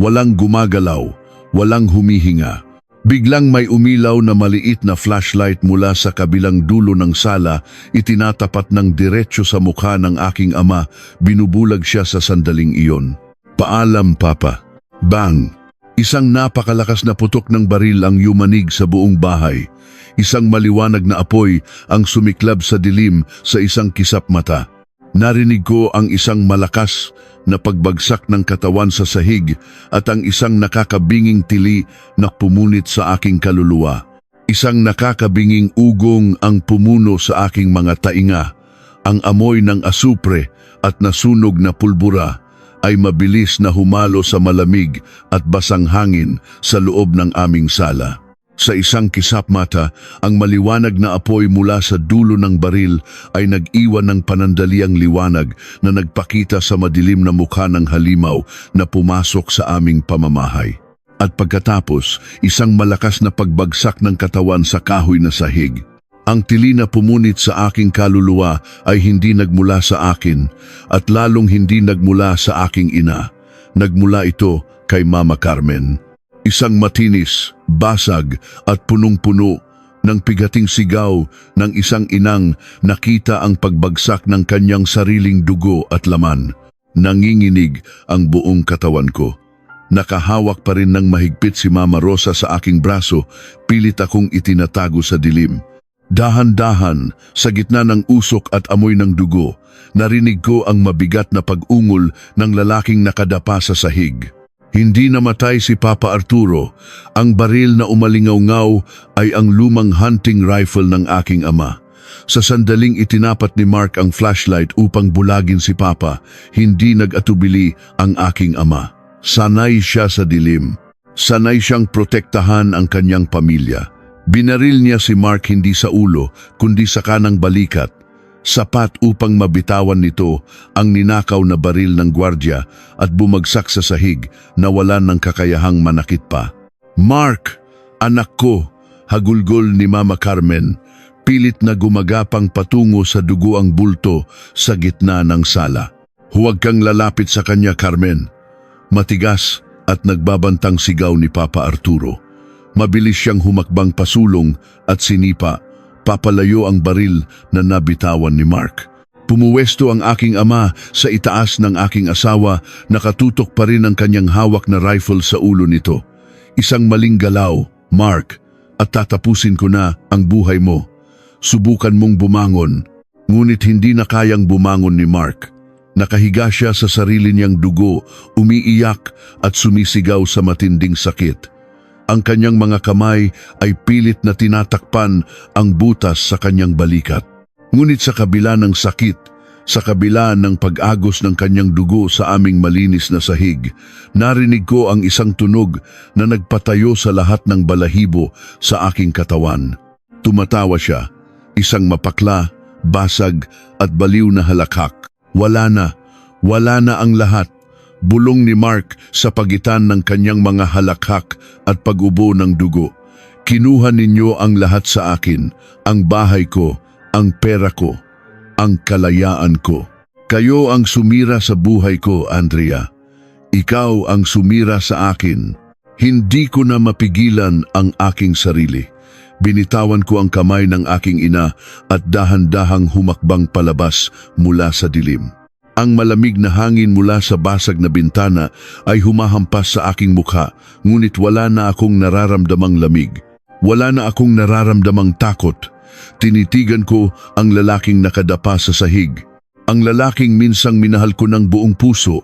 Walang gumagalaw, walang humihinga. Biglang may umilaw na maliit na flashlight mula sa kabilang dulo ng sala, itinatapat ng diretsyo sa mukha ng aking ama. Binubulag siya sa sandaling iyon. Paalam, Papa. Bang! Isang napakalakas na putok ng baril ang yumanig sa buong bahay. Isang maliwanag na apoy ang sumiklab sa dilim sa isang kisap mata. Narinig ko ang isang malakas na pagbagsak ng katawan sa sahig at ang isang nakakabinging tili na pumunit sa aking kaluluwa. Isang nakakabinging ugong ang pumuno sa aking mga tainga. Ang amoy ng asupre at nasunog na pulbura ay mabilis na humalo sa malamig at basang hangin sa loob ng aming sala. Sa isang kisap mata, ang maliwanag na apoy mula sa dulo ng baril ay nag-iwan ng panandaliang liwanag na nagpakita sa madilim na mukha ng halimaw na pumasok sa aming pamamahay. At pagkatapos, isang malakas na pagbagsak ng katawan sa kahoy na sahig. Ang tili na pumunit sa aking kaluluwa ay hindi nagmula sa akin at lalong hindi nagmula sa aking ina. Nagmula ito kay Mama Carmen. Isang matinis, basag at punong-puno ng pigating sigaw ng isang inang nakita ang pagbagsak ng kanyang sariling dugo at laman. Nanginginig ang buong katawan ko. Nakahawak pa rin ng mahigpit si Mama Rosa sa aking braso, pilit akong itinatago sa dilim. Dahan-dahan, sa gitna ng usok at amoy ng dugo, narinig ko ang mabigat na pag-ungol ng lalaking nakadapa sa sahig. Hindi namatay si Papa Arturo. Ang baril na umalingaw-ngaw ay ang lumang hunting rifle ng aking ama. Sa sandaling itinapat ni Mark ang flashlight upang bulagin si Papa, hindi nag-atubili ang aking ama. Sanay siya sa dilim. Sanay siyang protektahan ang kanyang pamilya. Binaril niya si Mark hindi sa ulo, kundi sa kanang balikat. Sapat upang mabitawan nito ang ninakaw na baril ng gwardya at bumagsak sa sahig na wala ng kakayahang manakit pa. Mark, anak ko, hagulgol ni Mama Carmen, pilit na gumagapang patungo sa dugo ang bulto sa gitna ng sala. Huwag kang lalapit sa kanya, Carmen. Matigas at nagbabantang sigaw ni Papa Arturo. Mabilis siyang humakbang pasulong at sinipa, papalayo ang baril na nabitawan ni Mark. Pumuwesto ang aking ama sa itaas ng aking asawa, nakatutok pa rin ang kanyang hawak na rifle sa ulo nito. Isang maling galaw, Mark, at tatapusin ko na ang buhay mo. Subukan mong bumangon, ngunit hindi na kayang bumangon ni Mark. Nakahiga siya sa sarili niyang dugo, umiiyak at sumisigaw sa matinding sakit. Ang kanyang mga kamay ay pilit na tinatakpan ang butas sa kanyang balikat. Ngunit sa kabila ng sakit, Sa kabila ng pag-agos ng kanyang dugo sa aming malinis na sahig, narinig ko ang isang tunog na nagpatayo sa lahat ng balahibo sa aking katawan. Tumatawa siya, isang mapakla, basag at baliw na halakhak. Wala na ang lahat. Bulong ni Mark sa pagitan ng kanyang mga halakhak at pag-ubo ng dugo. Kinuha ninyo ang lahat sa akin, ang bahay ko, ang pera ko, ang kalayaan ko. Kayo ang sumira sa buhay ko, Andrea. Ikaw ang sumira sa akin. Hindi ko na mapigilan ang aking sarili. Binitawan ko ang kamay ng aking ina at dahan-dahang humakbang palabas mula sa dilim. Ang malamig na hangin mula sa basag na bintana ay humahampas sa aking mukha, ngunit wala na akong nararamdamang lamig. Wala na akong nararamdamang takot. Tinitigan ko ang lalaking nakadapa sa sahig. Ang lalaking minsang minahal ko ng buong puso.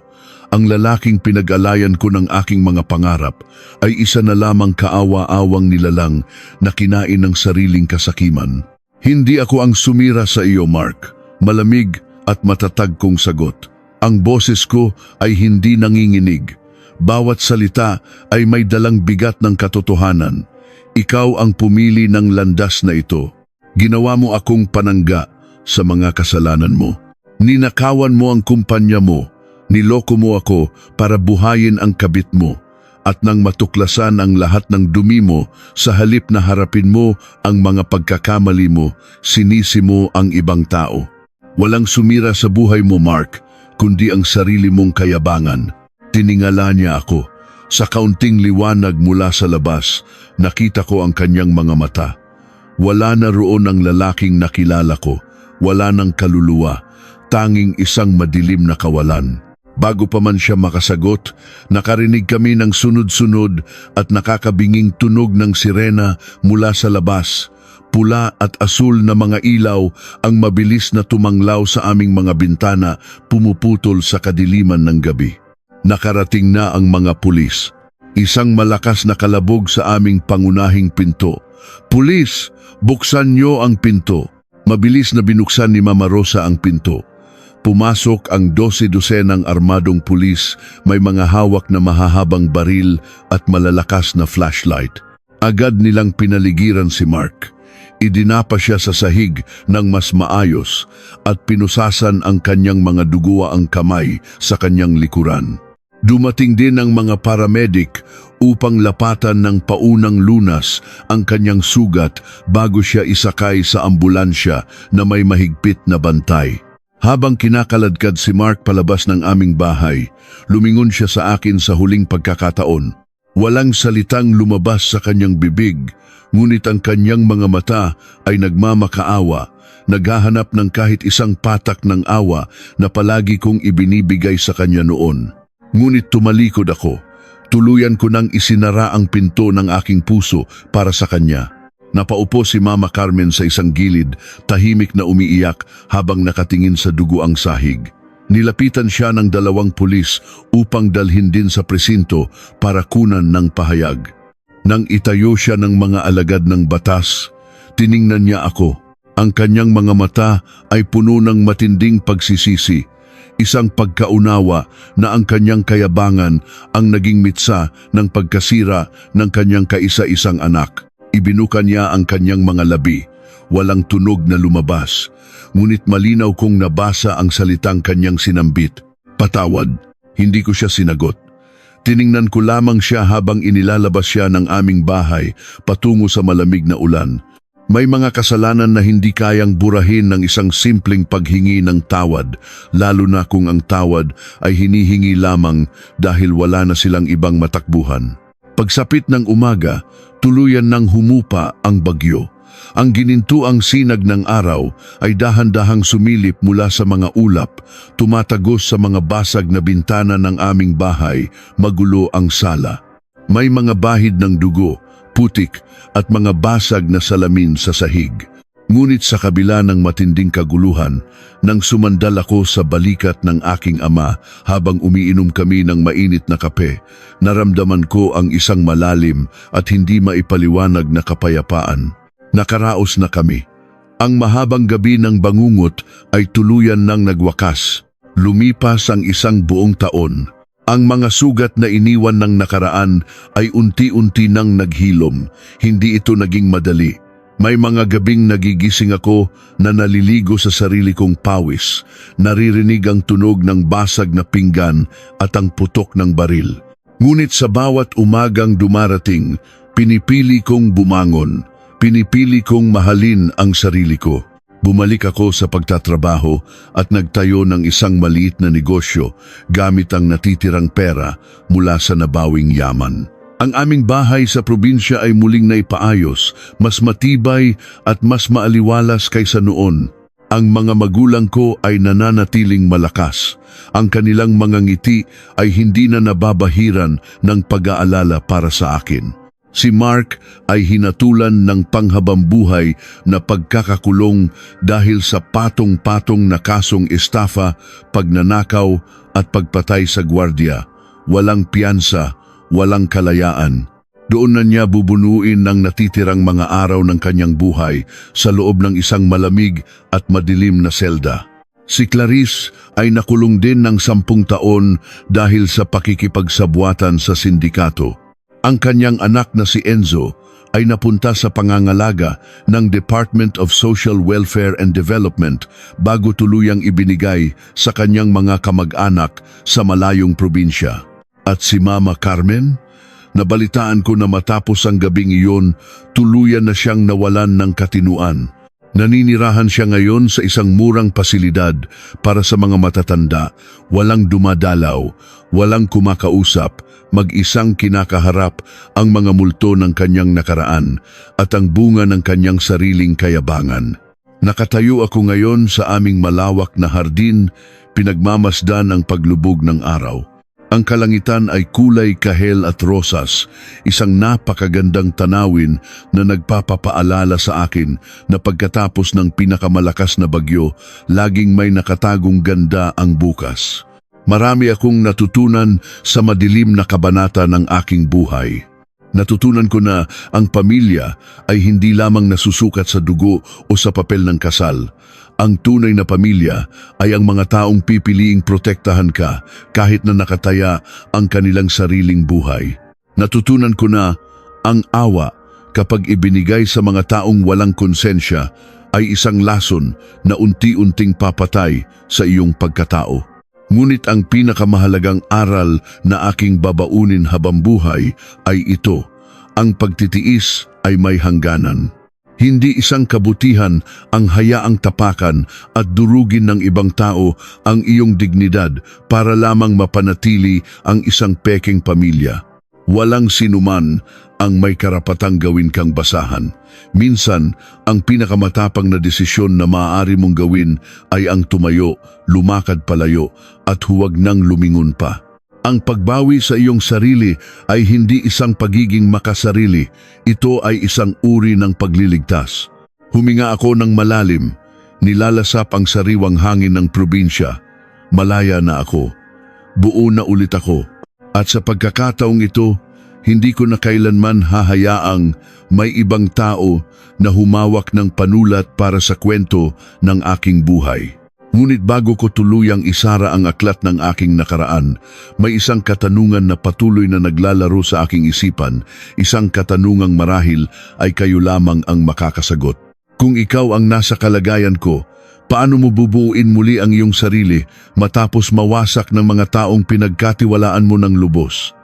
Ang lalaking pinag-alayan ko ng aking mga pangarap ay isa na lamang kaawa-awang nilalang na kinain ng sariling kasakiman. Hindi ako ang sumira sa iyo, Mark. Malamig at matatag kong sagot. Ang boses ko ay hindi nanginginig. Bawat salita ay may dalang bigat ng katotohanan. Ikaw ang pumili ng landas na ito. Ginawa mo akong panangga sa mga kasalanan mo. Ninakawan mo ang kumpanya mo. Niloko mo ako para buhayin ang kabit mo. At nang matuklasan ang lahat ng dumi mo, sa halip na harapin mo ang mga pagkakamali mo, sinisi mo ang ibang tao. Walang sumira sa buhay mo, Mark, kundi ang sarili mong kayabangan. Tiningala niya ako. Sa kaunting liwanag mula sa labas, nakita ko ang kanyang mga mata. Wala na roon ang lalaking nakilala ko. Wala ng kaluluwa. Tanging isang madilim na kawalan. Bago pa man siya makasagot, nakarinig kami ng sunod-sunod at nakakabinging tunog ng sirena mula sa labas. Pula at asul na mga ilaw ang mabilis na tumanglaw sa aming mga bintana, pumuputol sa kadiliman ng gabi. Nakarating na ang mga pulis. Isang malakas na kalabog sa aming pangunahing pinto. "Pulis, buksan niyo ang pinto." Mabilis na binuksan ni Mama Rosa ang pinto. Pumasok ang 12 armadong pulis, may mga hawak na mahahabang baril at malalakas na flashlight. Agad nilang pinaligiran si Mark. Idinapa siya sa sahig ng mas maayos at pinusasan ang kanyang mga duguaang kamay sa kanyang likuran. Dumating din ang mga paramedic upang lapatan ng paunang lunas ang kanyang sugat bago siya isakay sa ambulansya na may mahigpit na bantay. Habang kinakaladkad si Mark palabas ng aming bahay, lumingon siya sa akin sa huling pagkakataon. Walang salitang lumabas sa kanyang bibig, ngunit ang kanyang mga mata ay nagmamakaawa, naghahanap ng kahit isang patak ng awa na palagi kong ibinibigay sa kanya noon. Ngunit tumalikod ako. Tuluyan ko nang isinara ang pinto ng aking puso para sa kanya. Napaupo si Mama Carmen sa isang gilid, tahimik na umiiyak habang nakatingin sa dugo ang sahig. Nilapitan siya ng 2 pulis upang dalhin din sa presinto para kunan ng pahayag. Nang itayo siya ng mga alagad ng batas, tiningnan niya ako. Ang kanyang mga mata ay puno ng matinding pagsisisi, isang pagkaunawa na ang kanyang kayabangan ang naging mitsa ng pagkasira ng kanyang kaisa-isang anak. Ibinuka niya ang kanyang mga labi. Walang tunog na lumabas, ngunit malinaw kong nabasa ang salitang kanyang sinambit. "Patawad." Hindi ko siya sinagot. Tiningnan ko lamang siya habang inilalabas siya ng aming bahay patungo sa malamig na ulan. May mga kasalanan na hindi kayang burahin ng isang simpleng paghingi ng tawad, lalo na kung ang tawad ay hinihingi lamang dahil wala na silang ibang matakbuhan. Pagsapit ng umaga, tuluyan nang humupa ang bagyo. Ang ginintuang sinag ng araw ay dahan-dahang sumilip mula sa mga ulap, tumatagos sa mga basag na bintana ng aming bahay, magulo ang sala. May mga bahid ng dugo, putik at mga basag na salamin sa sahig. Ngunit sa kabila ng matinding kaguluhan, nang sumandal ako sa balikat ng aking ama habang umiinom kami ng mainit na kape, naramdaman ko ang isang malalim at hindi maipaliwanag na kapayapaan. Nakaraos na kami. Ang mahabang gabi ng bangungot ay tuluyan ng nagwakas. Lumipas ang isang buong taon. Ang mga sugat na iniwan ng nakaraan ay unti-unti nang naghilom. Hindi ito naging madali. May mga gabing nagigising ako na naliligo sa sarili kong pawis. Naririnig ang tunog ng basag na pinggan at ang putok ng baril. Ngunit sa bawat umagang dumarating, pinipili kong bumangon. Pinipili kong mahalin ang sarili ko. Bumalik ako sa pagtatrabaho at nagtayo ng isang maliit na negosyo gamit ang natitirang pera mula sa nabawing yaman. Ang aming bahay sa probinsya ay muling naipaayos, mas matibay at mas maaliwalas kaysa noon. Ang mga magulang ko ay nananatiling malakas. Ang kanilang mga ngiti ay hindi na nababahiran ng pag-aalala para sa akin. Si Mark ay hinatulan ng panghabambuhay na pagkakakulong dahil sa patong-patong na kasong estafa, pagnanakaw at pagpatay sa gwardiya. Walang piyansa, walang kalayaan. Doon na niya bubunuin ng natitirang mga araw ng kanyang buhay sa loob ng isang malamig at madilim na selda. Si Clarice ay nakulong din ng 10 taon dahil sa pakikipagsabwatan sa sindikato. Ang kanyang anak na si Enzo ay napunta sa pangangalaga ng Department of Social Welfare and Development bago tuluyang ibinigay sa kanyang mga kamag-anak sa malayong probinsya. At si Mama Carmen? Nabalitaan ko na matapos ang gabing iyon, tuluyan na siyang nawalan ng katinuan. Naninirahan siya ngayon sa isang murang pasilidad para sa mga matatanda, walang dumadalaw, walang kumakausap, mag-isang kinakaharap ang mga multo ng kanyang nakaraan at ang bunga ng kanyang sariling kayabangan. Nakatayo ako ngayon sa aming malawak na hardin, pinagmamasdan ang paglubog ng araw. Ang kalangitan ay kulay kahel at rosas, isang napakagandang tanawin na nagpapapaalala sa akin na pagkatapos ng pinakamalakas na bagyo, laging may nakatagong ganda ang bukas. Marami akong natutunan sa madilim na kabanata ng aking buhay. Natutunan ko na ang pamilya ay hindi lamang nasusukat sa dugo o sa papel ng kasal. Ang tunay na pamilya ay ang mga taong pipiliing protektahan ka kahit na nakataya ang kanilang sariling buhay. Natutunan ko na ang awa kapag ibinigay sa mga taong walang konsensya ay isang lason na unti-unting papatay sa iyong pagkatao. Ngunit ang pinakamahalagang aral na aking babaunin habang buhay ay ito: ang pagtitiis ay may hangganan. Hindi isang kabutihan ang hayaang tapakan at durugin ng ibang tao ang iyong dignidad para lamang mapanatili ang isang pekeng pamilya. Walang sinuman ang may karapatang gawin kang basahan. Minsan, ang pinakamatapang na desisyon na maaari mong gawin ay ang tumayo, lumakad palayo at huwag nang lumingon pa. Ang pagbawi sa iyong sarili ay hindi isang pagiging makasarili, ito ay isang uri ng pagliligtas. Huminga ako ng malalim, nilalasap ang sariwang hangin ng probinsya. Malaya na ako, buo na ulit ako. At sa pagkakataong ito, hindi ko na kailanman hahayaang may ibang tao na humawak ng panulat para sa kwento ng aking buhay. Ngunit bago ko tuluyang isara ang aklat ng aking nakaraan, may isang katanungan na patuloy na naglalaro sa aking isipan, isang katanungang marahil ay kayo lamang ang makakasagot. Kung ikaw ang nasa kalagayan ko, paano mo bubuuin muli ang iyong sarili matapos mawasak ng mga taong pinagkatiwalaan mo ng lubos?